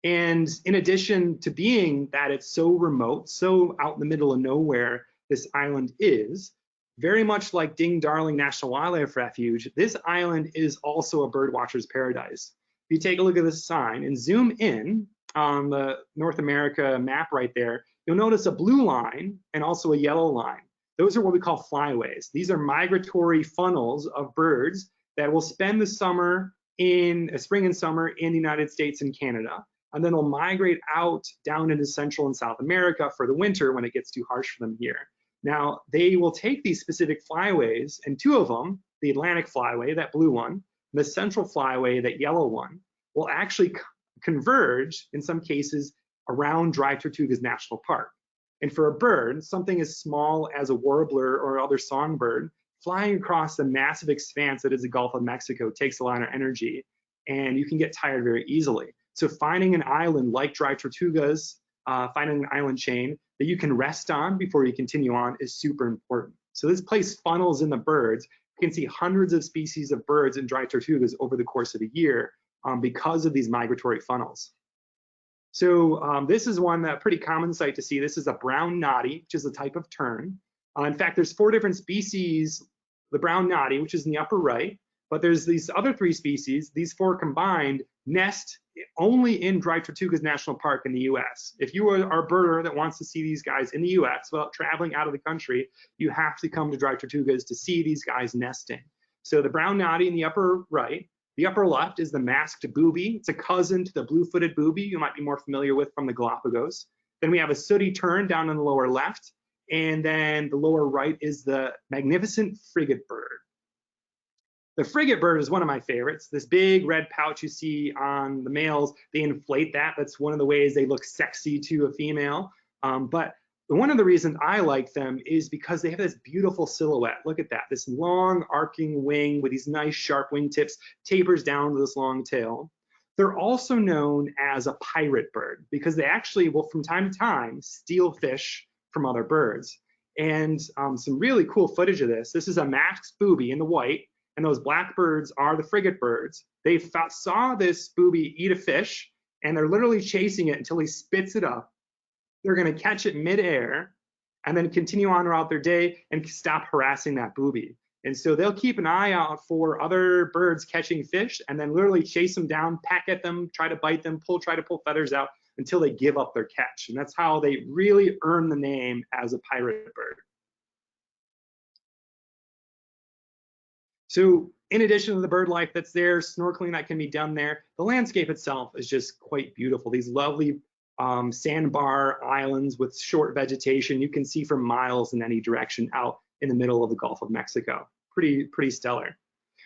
Speaker 2: And in addition to being that it's so remote, so out in the middle of nowhere, this island is, very much like Ding Darling National Wildlife Refuge, this island is also a birdwatcher's paradise. If you take a look at this sign and zoom in on the North America map right there, you'll notice a blue line and also a yellow line. Those are what we call flyways. These are migratory funnels of birds that will spend the summer in spring and summer in the United States and Canada, and then will migrate out down into Central and South America for the winter when it gets too harsh for them here. Now, they will take these specific flyways, and two of them, the Atlantic flyway, that blue one, and the Central flyway, that yellow one, will actually converge in some cases around Dry Tortugas National Park. And for a bird, something as small as a warbler or other songbird, flying across the massive expanse that is the Gulf of Mexico takes a lot of energy, and you can get tired very easily. So finding an island like Dry Tortugas, finding an island chain that you can rest on before you continue on is super important. So this place funnels in the birds. You can see hundreds of species of birds in Dry Tortugas over the course of a year because of these migratory funnels. So this is one pretty common sight to see. This is a brown noddy, which is a type of tern. In fact, there's 4 different species, the brown noddy, which is in the upper right, but there's these other 3 species, these 4 combined, nest only in Dry Tortugas National Park in the US. If you are a birder that wants to see these guys in the US without traveling out of the country, you have to come to Dry Tortugas to see these guys nesting. So the brown noddy in the upper right, the upper left is the masked boobie. It's a cousin to the blue-footed boobie you might be more familiar with from the Galapagos. Then we have a sooty tern down in the lower left, and then the lower right is the magnificent frigate bird. The frigate bird is one of my favorites. This big red pouch you see on the males, they inflate that. That's one of the ways they look sexy to a female. But one of the reasons I like them is because they have this beautiful silhouette. Look at that, this long arcing wing with these nice sharp wingtips, tapers down to this long tail. They're also known as a pirate bird because they actually will from time to time steal fish from other birds. And some really cool footage of this. This is a masked boobie in the white, and those black birds are the frigate birds. They saw this boobie eat a fish, and they're literally chasing it until he spits it up. They're going to catch it midair and then continue on throughout their day and stop harassing that boobie. And so they'll keep an eye out for other birds catching fish and then literally chase them down, peck at them, try to bite them, try to pull feathers out until they give up their catch. And that's how they really earn the name as a pirate bird. So in addition to the bird life that's there, snorkeling that can be done there, the landscape itself is just quite beautiful. These lovely sandbar islands with short vegetation. You can see for miles in any direction out in the middle of the Gulf of Mexico. Pretty stellar.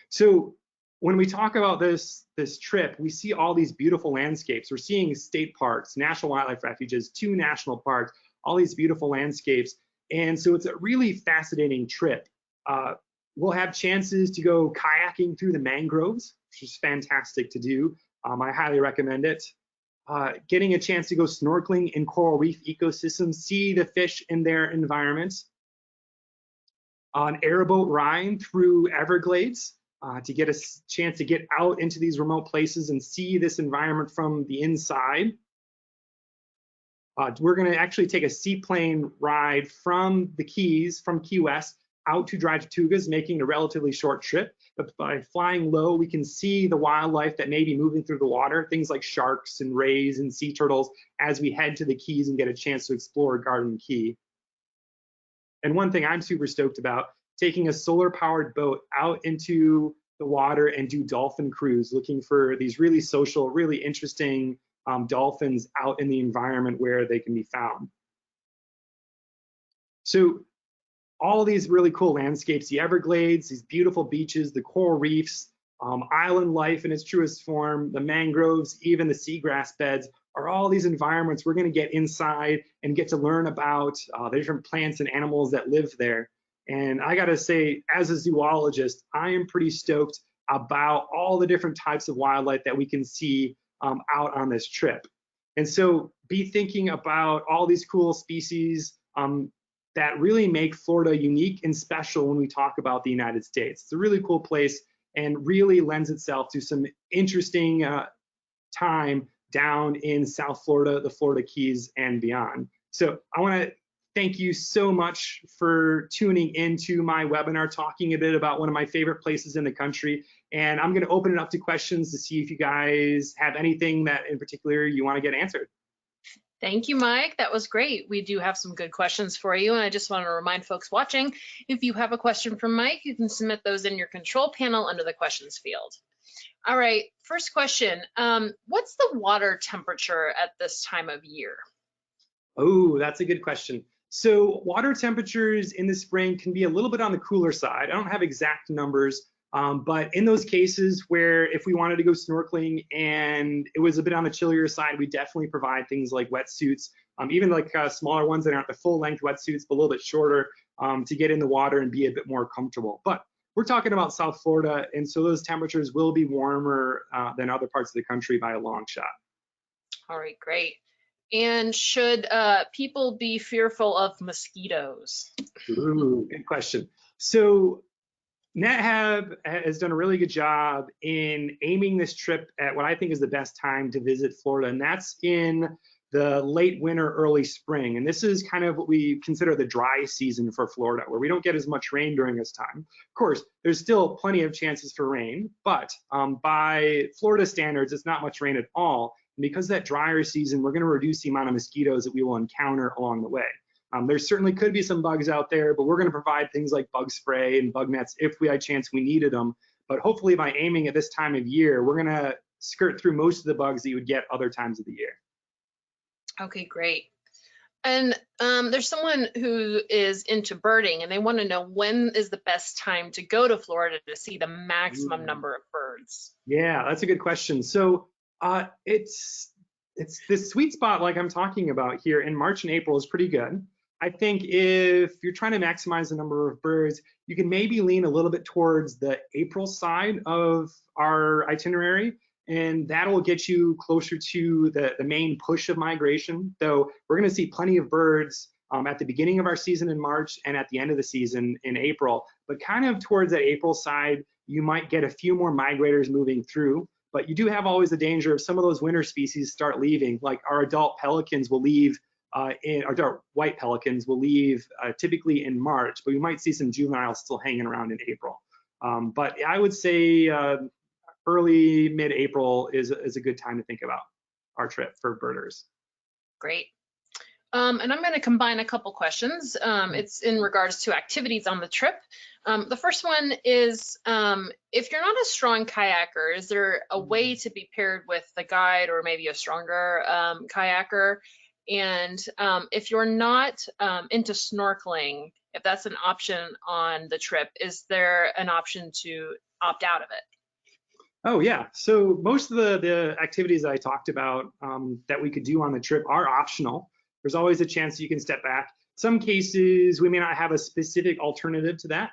Speaker 2: So when we talk about this trip, we see all these beautiful landscapes. We're seeing state parks, national wildlife refuges, 2 national parks, all these beautiful landscapes. And so it's a really fascinating trip. We'll have chances to go kayaking through the mangroves, which is fantastic to do. I highly recommend it. Getting a chance to go snorkeling in coral reef ecosystems, see the fish in their environments. An airboat ride through Everglades to get a chance to get out into these remote places and see this environment from the inside. We're going to actually take a seaplane ride from the Keys, from Key West, out to Dry Tortugas, making a relatively short trip. But by flying low, we can see the wildlife that may be moving through the water, things like sharks and rays and sea turtles, as we head to the Keys and get a chance to explore Garden Key. And one thing I'm super stoked about, taking a solar-powered boat out into the water and do dolphin cruise, looking for these really social, really interesting dolphins out in the environment where they can be found. So all these really cool landscapes, the Everglades, these beautiful beaches, the coral reefs, island life in its truest form, the mangroves, even the seagrass beds, are all these environments we're going to get inside and get to learn about the different plants and animals that live there. And I got to say, as a zoologist, I am pretty stoked about all the different types of wildlife that we can see out on this trip. And so be thinking about all these cool species that really make Florida unique and special when we talk about the United States. It's a really cool place and really lends itself to some interesting time down in South Florida, the Florida Keys, and beyond. So I want to thank you so much for tuning into my webinar, talking a bit about one of my favorite places in the country. And I'm going to open it up to questions to see if you guys have anything that in particular you want to get answered.
Speaker 1: Thank you, Mike. That was great. We do have some good questions for you. And I just want to remind folks watching, if you have a question for Mike, you can submit those in your control panel under the questions field. All right, first question. What's the water temperature at this time of year?
Speaker 2: Oh, that's a good question. So water temperatures in the spring can be a little bit on the cooler side. I don't have exact numbers, but in those cases where if we wanted to go snorkeling and it was a bit on the chillier side, we definitely provide things like wetsuits, even like smaller ones that aren't the full length wetsuits, but a little bit shorter to get in the water and be a bit more comfortable. But we're talking about South Florida, and so those temperatures will be warmer than other parts of the country by a long shot. All
Speaker 1: right, great. And should people be fearful of mosquitoes?
Speaker 2: Ooh, good question. So NetHab has done a really good job in aiming this trip at what I think is the best time to visit Florida, and that's in the late winter, early spring. And this is kind of what we consider the dry season for Florida, where we don't get as much rain during this time. Of course, there's still plenty of chances for rain, but by Florida standards, it's not much rain at all. And because that drier season, we're going to reduce the amount of mosquitoes that we will encounter along the way. There certainly could be some bugs out there, but we're going to provide things like bug spray and bug nets if we had chance we needed them. But hopefully by aiming at this time of year, we're going to skirt through most of the bugs that you would get other times of the year.
Speaker 1: Okay, great. And there's someone who is into birding and they want to know when is the best time to go to Florida to see the maximum number of birds?
Speaker 2: Yeah, that's a good question. So it's this sweet spot like I'm talking about here in March and April is pretty good. I think if you're trying to maximize the number of birds, you can maybe lean a little bit towards the April side of our itinerary, and that'll get you closer to the main push of migration. Though we're going to see plenty of birds at the beginning of our season in March and at the end of the season in April. But kind of towards that April side, you might get a few more migrators moving through. But you do have always the danger of some of those winter species start leaving. Like our adult pelicans will leave, our adult white pelicans will leave typically in March, but we might see some juveniles still hanging around in April. But I would say early, mid-April is a good time to think about our trip for birders.
Speaker 1: Great. And I'm going to combine a couple questions. It's in regards to activities on the trip. The first one is, if you're not a strong kayaker, is there a way to be paired with the guide or maybe a stronger kayaker? And if you're not into snorkeling, if that's an option on the trip, is there an option to opt out of it?
Speaker 2: Oh yeah, so most of the activities that I talked about that we could do on the trip are optional. There's always a chance you can step back. Some cases we may not have a specific alternative to that.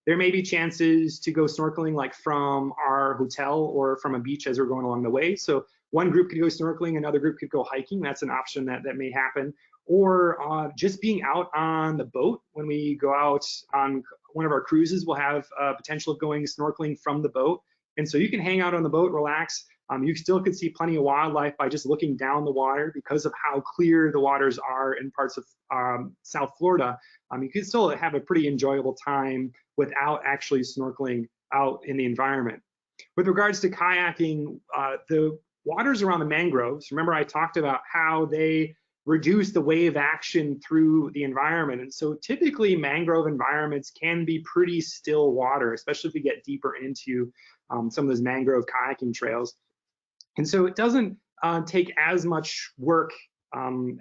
Speaker 2: There may be chances to go snorkeling like from our hotel or from a beach as we're going along the way. So one group could go snorkeling, another group could go hiking. That's an option that may happen. Or just being out on the boat when we go out on one of our cruises, we'll have potential of going snorkeling from the boat. And so you can hang out on the boat, relax. You still could see plenty of wildlife by just looking down the water because of how clear the waters are in parts of South Florida. You can still have a pretty enjoyable time without actually snorkeling out in the environment. With regards to kayaking, the waters around the mangroves, remember I talked about how they reduce the wave action through the environment. And so typically mangrove environments can be pretty still water, especially if we get deeper into some of those mangrove kayaking trails. And so it doesn't take as much work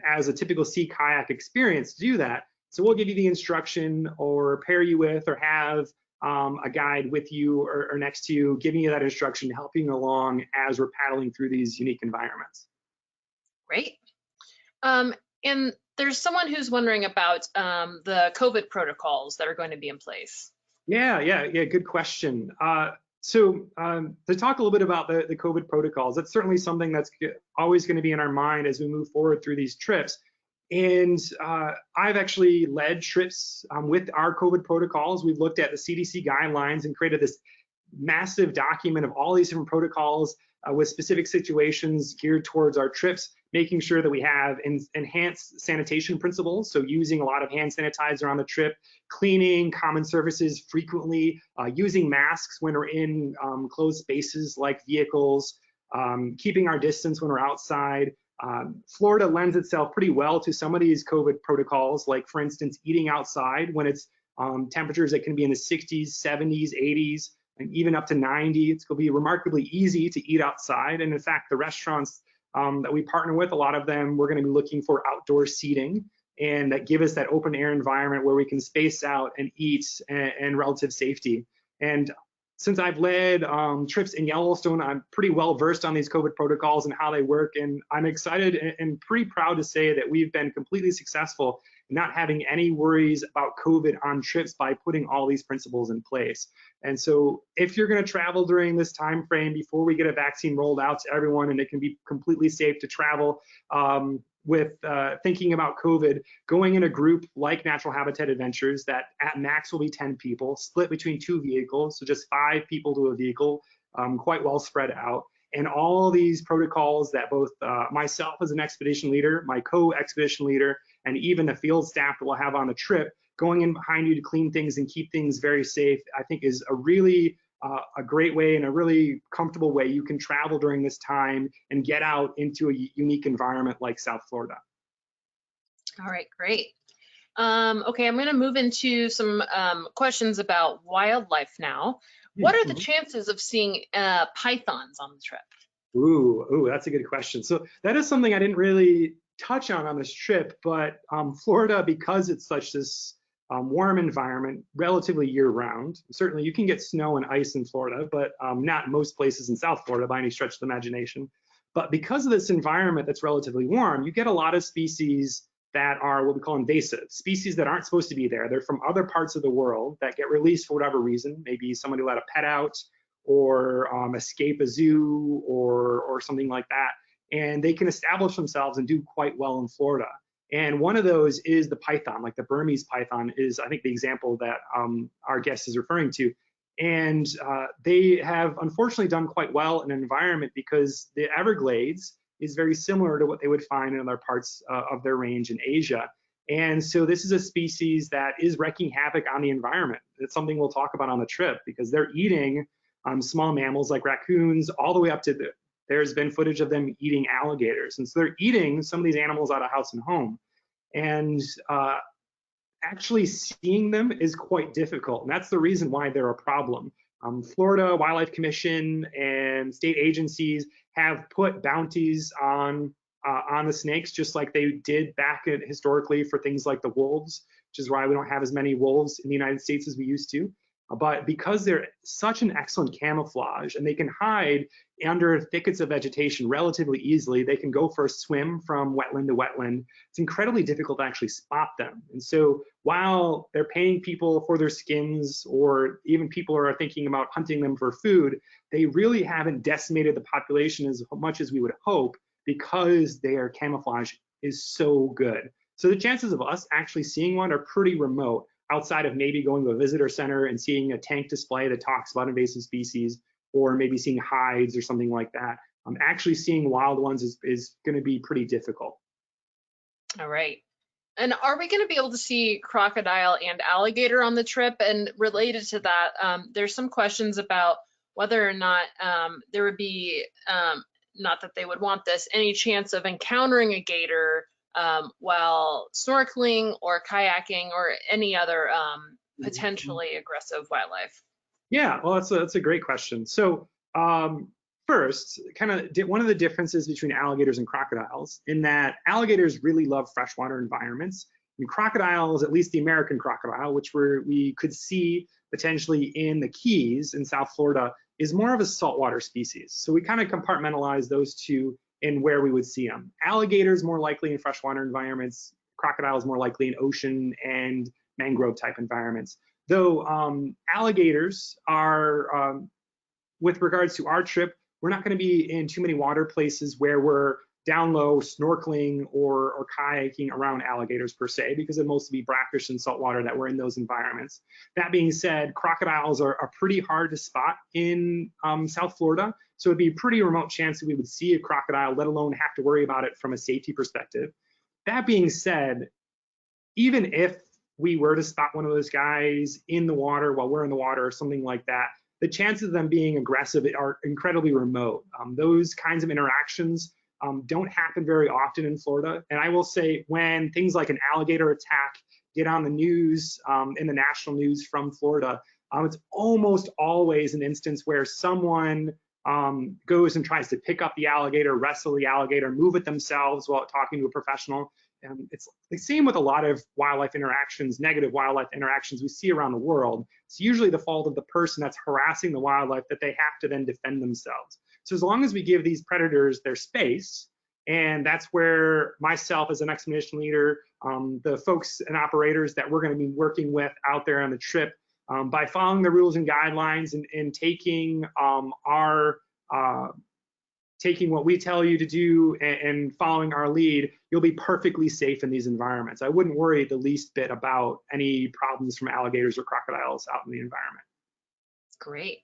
Speaker 2: as a typical sea kayak experience to do that. So we'll give you the instruction or pair you with or have a guide with you or next to you, giving you that instruction, helping you along as we're paddling through these unique environments.
Speaker 1: Great. And there's someone who's wondering about the COVID protocols that are going to be in place.
Speaker 2: Yeah, good question. So to talk a little bit about the COVID protocols, that's certainly something that's always going to be in our mind as we move forward through these trips. And I've actually led trips with our COVID protocols. We've looked at the CDC guidelines and created this massive document of all these different protocols with specific situations geared towards our trips, making sure that we have enhanced sanitation principles, so using a lot of hand sanitizer on the trip, cleaning common surfaces frequently, using masks when we're in closed spaces like vehicles, keeping our distance when we're outside. Florida lends itself pretty well to some of these COVID protocols, like for instance, eating outside when it's temperatures that can be in the 60s, 70s, 80s, and even up to 90. It's going to be remarkably easy to eat outside. And in fact, the restaurants that we partner with, a lot of them, we're going to be looking for outdoor seating and that give us that open air environment where we can space out and eat and relative safety. And since I've led trips in Yellowstone, I'm pretty well versed on these COVID protocols and how they work. And I'm excited and pretty proud to say that we've been completely successful in not having any worries about COVID on trips by putting all these principles in place. And so if you're going to travel during this time frame before we get a vaccine rolled out to everyone and it can be completely safe to travel, with thinking about COVID, going in a group like Natural Habitat Adventures that at max will be 10 people, split between 2 vehicles, so just 5 people to a vehicle, quite well spread out. And all these protocols that both myself as an expedition leader, my co-expedition leader, and even the field staff that we'll have on the trip, going in behind you to clean things and keep things very safe, I think is a really a great way and a really comfortable way you can travel during this time and get out into a unique environment like South Florida.
Speaker 1: All right, great. Okay, I'm going to move into some questions about wildlife now. What are the chances of seeing pythons on the trip?
Speaker 2: Ooh, that's a good question. So that is something I didn't really touch on this trip, but Florida, because it's such this warm environment, relatively year-round. Certainly, you can get snow and ice in Florida, but not most places in South Florida by any stretch of the imagination. But because of this environment that's relatively warm, you get a lot of species that are what we call invasive, species that aren't supposed to be there. They're from other parts of the world that get released for whatever reason. Maybe somebody let a pet out or escape a zoo or something like that. And they can establish themselves and do quite well in Florida. And one of those is the python, like the Burmese python is, I think, the example that our guest is referring to. And they have unfortunately done quite well in an environment because the Everglades is very similar to what they would find in other parts of their range in Asia. And so this is a species that is wreaking havoc on the environment. It's something we'll talk about on the trip because they're eating small mammals like raccoons all the way up to there's been footage of them eating alligators. And so they're eating some of these animals out of house and home. And actually seeing them is quite difficult. And that's the reason why they're a problem. Florida Wildlife Commission and state agencies have put bounties on the snakes, just like they did back historically for things like the wolves, which is why we don't have as many wolves in the United States as we used to. But because they're such an excellent camouflage and they can hide under thickets of vegetation relatively easily, they can go for a swim from wetland to wetland. It's incredibly difficult to actually spot them. And so while they're paying people for their skins, or even people are thinking about hunting them for food, they really haven't decimated the population as much as we would hope, because their camouflage is so good. So the chances of us actually seeing one are pretty remote, outside of maybe going to a visitor center and seeing a tank display that talks about invasive species, or maybe seeing hides or something like that. Actually seeing wild ones is going to be pretty difficult.
Speaker 1: All right. And are we going to be able to see crocodile and alligator on the trip? And related to that, there's some questions about whether or not there would be, not that they would want this, any chance of encountering a gator while snorkeling or kayaking or any other potentially aggressive wildlife?
Speaker 2: Yeah, well, that's a great question. So first, kind of one of the differences between alligators and crocodiles, in that alligators really love freshwater environments, and crocodiles, at least the American crocodile, which we could see potentially in the Keys in South Florida, is more of a saltwater species. So we kind of compartmentalize those two in where we would see them. Alligators more likely in freshwater environments, crocodiles more likely in ocean and mangrove type environments. Though alligators are, with regards to our trip, we're not going to be in too many water places where we're down low snorkeling or kayaking around alligators per se, because it'd mostly be brackish and saltwater that we're in those environments. That being said, crocodiles are pretty hard to spot in South Florida, so it'd be a pretty remote chance that we would see a crocodile, let alone have to worry about it from a safety perspective. That being said, even if we were to spot one of those guys in the water while we're in the water or something like that, the chances of them being aggressive are incredibly remote. Those kinds of interactions don't happen very often in Florida. And I will say, when things like an alligator attack get on the news, in the national news from Florida, it's almost always an instance where someone goes and tries to pick up the alligator, wrestle the alligator, move it themselves while talking to a professional. It's the same with a lot of wildlife interactions, negative wildlife interactions we see around the world. It's usually the fault of the person that's harassing the wildlife that they have to then defend themselves. So as long as we give these predators their space, and that's where myself as an expedition leader, the folks and operators that we're going to be working with out there on the trip, by following the rules and guidelines and taking taking what we tell you to do and following our lead, you'll be perfectly safe in these environments. I wouldn't worry the least bit about any problems from alligators or crocodiles out in the environment.
Speaker 1: Great.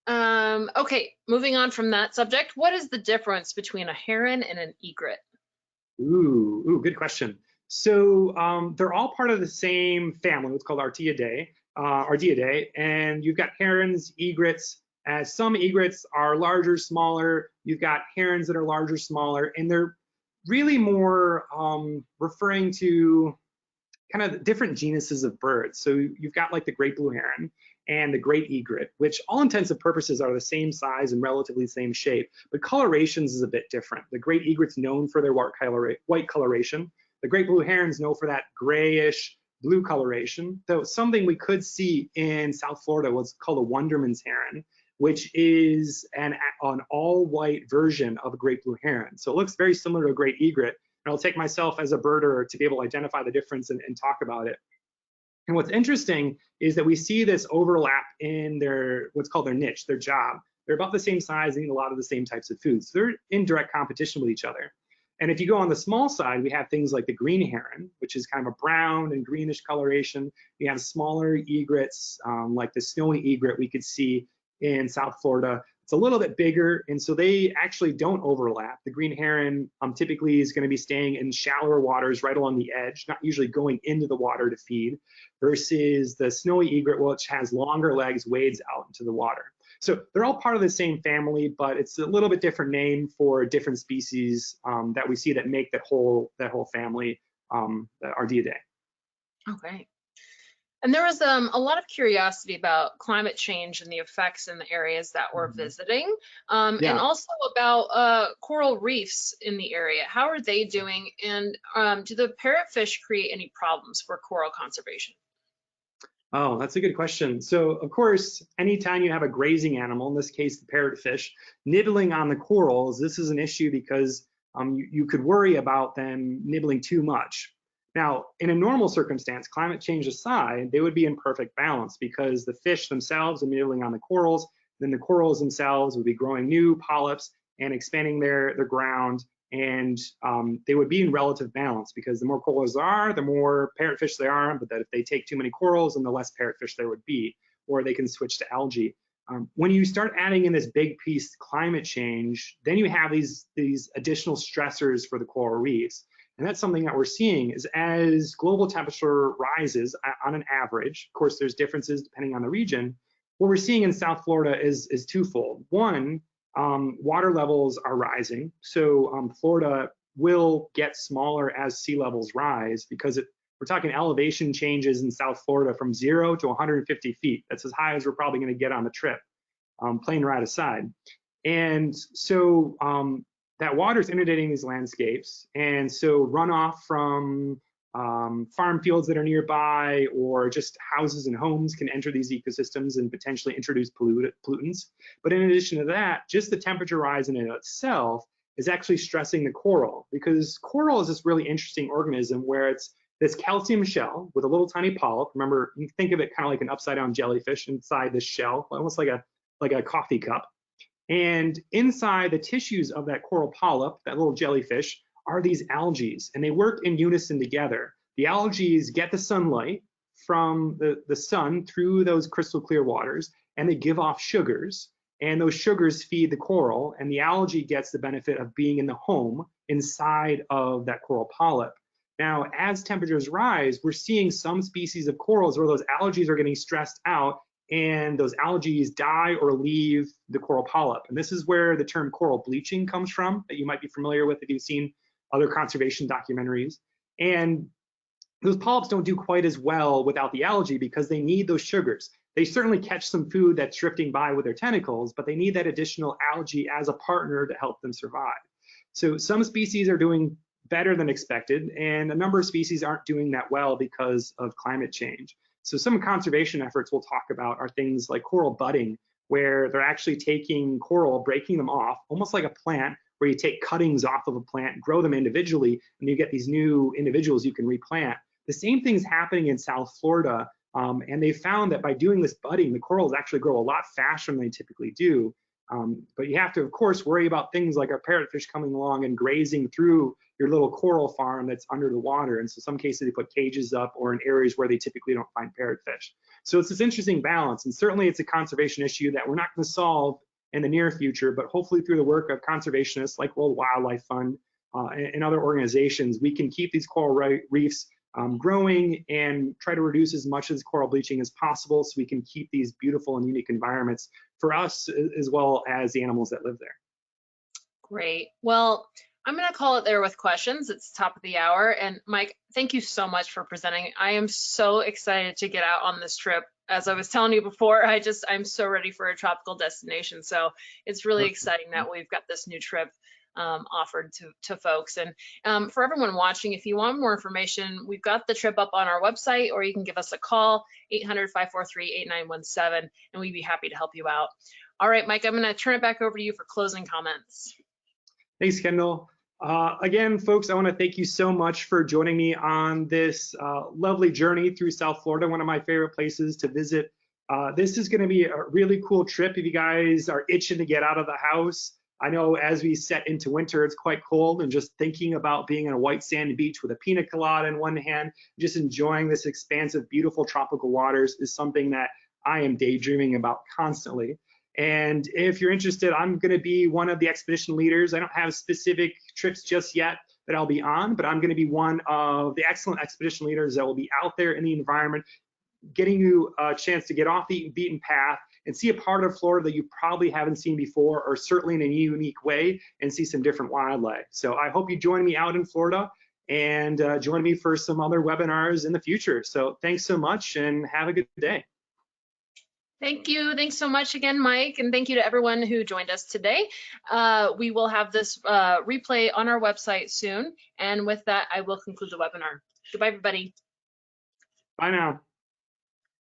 Speaker 1: Okay, moving on from that subject, what is the difference between a heron and an egret?
Speaker 2: Ooh, good question. So they're all part of the same family. It's called Artiidae, and you've got herons, egrets. Some egrets are larger, smaller. You've got herons that are larger, smaller, and they're really more referring to kind of different genuses of birds. So you've got like the great blue heron and the great egret, which all intents and purposes are the same size and relatively same shape, but colorations is a bit different. The great egret's known for their white coloration. The great blue heron's known for that grayish blue coloration, though something we could see in South Florida was called a Wonderman's heron, which is an all-white version of a great blue heron. So it looks very similar to a great egret. And I'll take myself as a birder to be able to identify the difference and talk about it. And what's interesting is that we see this overlap in their, what's called their niche, their job. They're about the same size and eat a lot of the same types of foods. So they're in direct competition with each other. And if you go on the small side, we have things like the green heron, which is kind of a brown and greenish coloration. We have smaller egrets, like the snowy egret we could see in South Florida. It's a little bit bigger, and so they actually don't overlap. The green heron typically is going to be staying in shallower waters right along the edge, not usually going into the water to feed, versus the snowy egret, which has longer legs, wades out into the water. So they're all part of the same family, but it's a little bit different name for different species that we see that make that whole family Ardeidae.
Speaker 1: Okay. And there was a lot of curiosity about climate change and the effects in the areas that we're visiting, and
Speaker 2: Yeah.
Speaker 1: also about coral reefs in the area. How are they doing? And do the parrotfish create any problems for coral conservation?
Speaker 2: Oh, that's a good question. So, of course, anytime you have a grazing animal, in this case, the parrotfish, nibbling on the corals, this is an issue because you could worry about them nibbling too much. Now, in a normal circumstance, climate change aside, they would be in perfect balance because the fish themselves are nibbling on the corals, then the corals themselves would be growing new polyps and expanding their ground, and they would be in relative balance because the more corals there are, the more parrotfish there are, but that if they take too many corals, then the less parrotfish there would be, or they can switch to algae. When you start adding in this big piece, climate change, then you have these additional stressors for the coral reefs. And that's something that we're seeing is as global temperature rises on an average, of course, there's differences depending on the region. What we're seeing in South Florida is twofold. One, water levels are rising. So Florida will get smaller as sea levels rise because we're talking elevation changes in South Florida from 0 to 150 feet. That's as high as we're probably going to get on the trip, plane ride aside. And so that water is inundating these landscapes. And so runoff from farm fields that are nearby or just houses and homes can enter these ecosystems and potentially introduce pollutants. But in addition to that, just the temperature rise in and of itself is actually stressing the coral because coral is this really interesting organism where it's this calcium shell with a little tiny polyp. Remember, you think of it kind of like an upside down jellyfish inside this shell, almost like a coffee cup. And inside the tissues of that coral polyp, that little jellyfish, are these algae, and they work in unison together. The algae get the sunlight from the sun through those crystal clear waters, and they give off sugars, and those sugars feed the coral, and the algae gets the benefit of being in the home inside of that coral polyp. Now, as temperatures rise, we're seeing some species of corals where those algae are getting stressed out, and those algae die or leave the coral polyp. And this is where the term coral bleaching comes from, that you might be familiar with if you've seen other conservation documentaries. And those polyps don't do quite as well without the algae because they need those sugars. They certainly catch some food that's drifting by with their tentacles, but they need that additional algae as a partner to help them survive. So some species are doing better than expected, and a number of species aren't doing that well because of climate change. So some conservation efforts we'll talk about are things like coral budding, where they're actually taking coral, breaking them off, almost like a plant, where you take cuttings off of a plant, grow them individually, and you get these new individuals you can replant. The same thing's happening in South Florida, and they found that by doing this budding, the corals actually grow a lot faster than they typically do. But you have to, of course, worry about things like our parrotfish coming along and grazing through your little coral farm that's under the water. And so some cases they put cages up or in areas where they typically don't find parrotfish. So it's this interesting balance. And certainly it's a conservation issue that we're not going to solve in the near future, but hopefully through the work of conservationists like World Wildlife Fund and other organizations, we can keep these coral reefs growing and try to reduce as much as coral bleaching as possible so we can keep these beautiful and unique environments for us as well as the animals that live there.
Speaker 1: Great. Well, I'm going to call it there with questions. It's top of the hour. And Mike, thank you so much for presenting. I am so excited to get out on this trip. As I was telling you before, I'm so ready for a tropical destination. So it's really exciting that we've got this new trip offered to folks. And for everyone watching, if you want more information, we've got the trip up on our website, or you can give us a call, 800-543-8917, and we'd be happy to help you out. All right, Mike, I'm going to turn it back over to you for closing comments.
Speaker 2: Thanks, Kendall. Again, folks, I want to thank you so much for joining me on this lovely journey through South Florida, one of my favorite places to visit. This is going to be a really cool trip if you guys are itching to get out of the house. I know as we set into winter, it's quite cold, and just thinking about being on a white sandy beach with a pina colada in one hand, just enjoying this expansive, beautiful tropical waters is something that I am daydreaming about constantly. And if you're interested, I'm going to be one of the expedition leaders. I don't have specific trips just yet that I'll be on, but I'm going to be one of the excellent expedition leaders that will be out there in the environment, getting you a chance to get off the beaten path and see a part of Florida that you probably haven't seen before, or certainly in a unique way, and see some different wildlife. So I hope you join me out in Florida and join me for some other webinars in the future. So thanks so much and have a good day.
Speaker 1: Thank you. Thanks so much again, Mike. And thank you to everyone who joined us today. We will have this replay on our website soon. And with that, I will conclude the webinar. Goodbye, everybody.
Speaker 2: Bye now.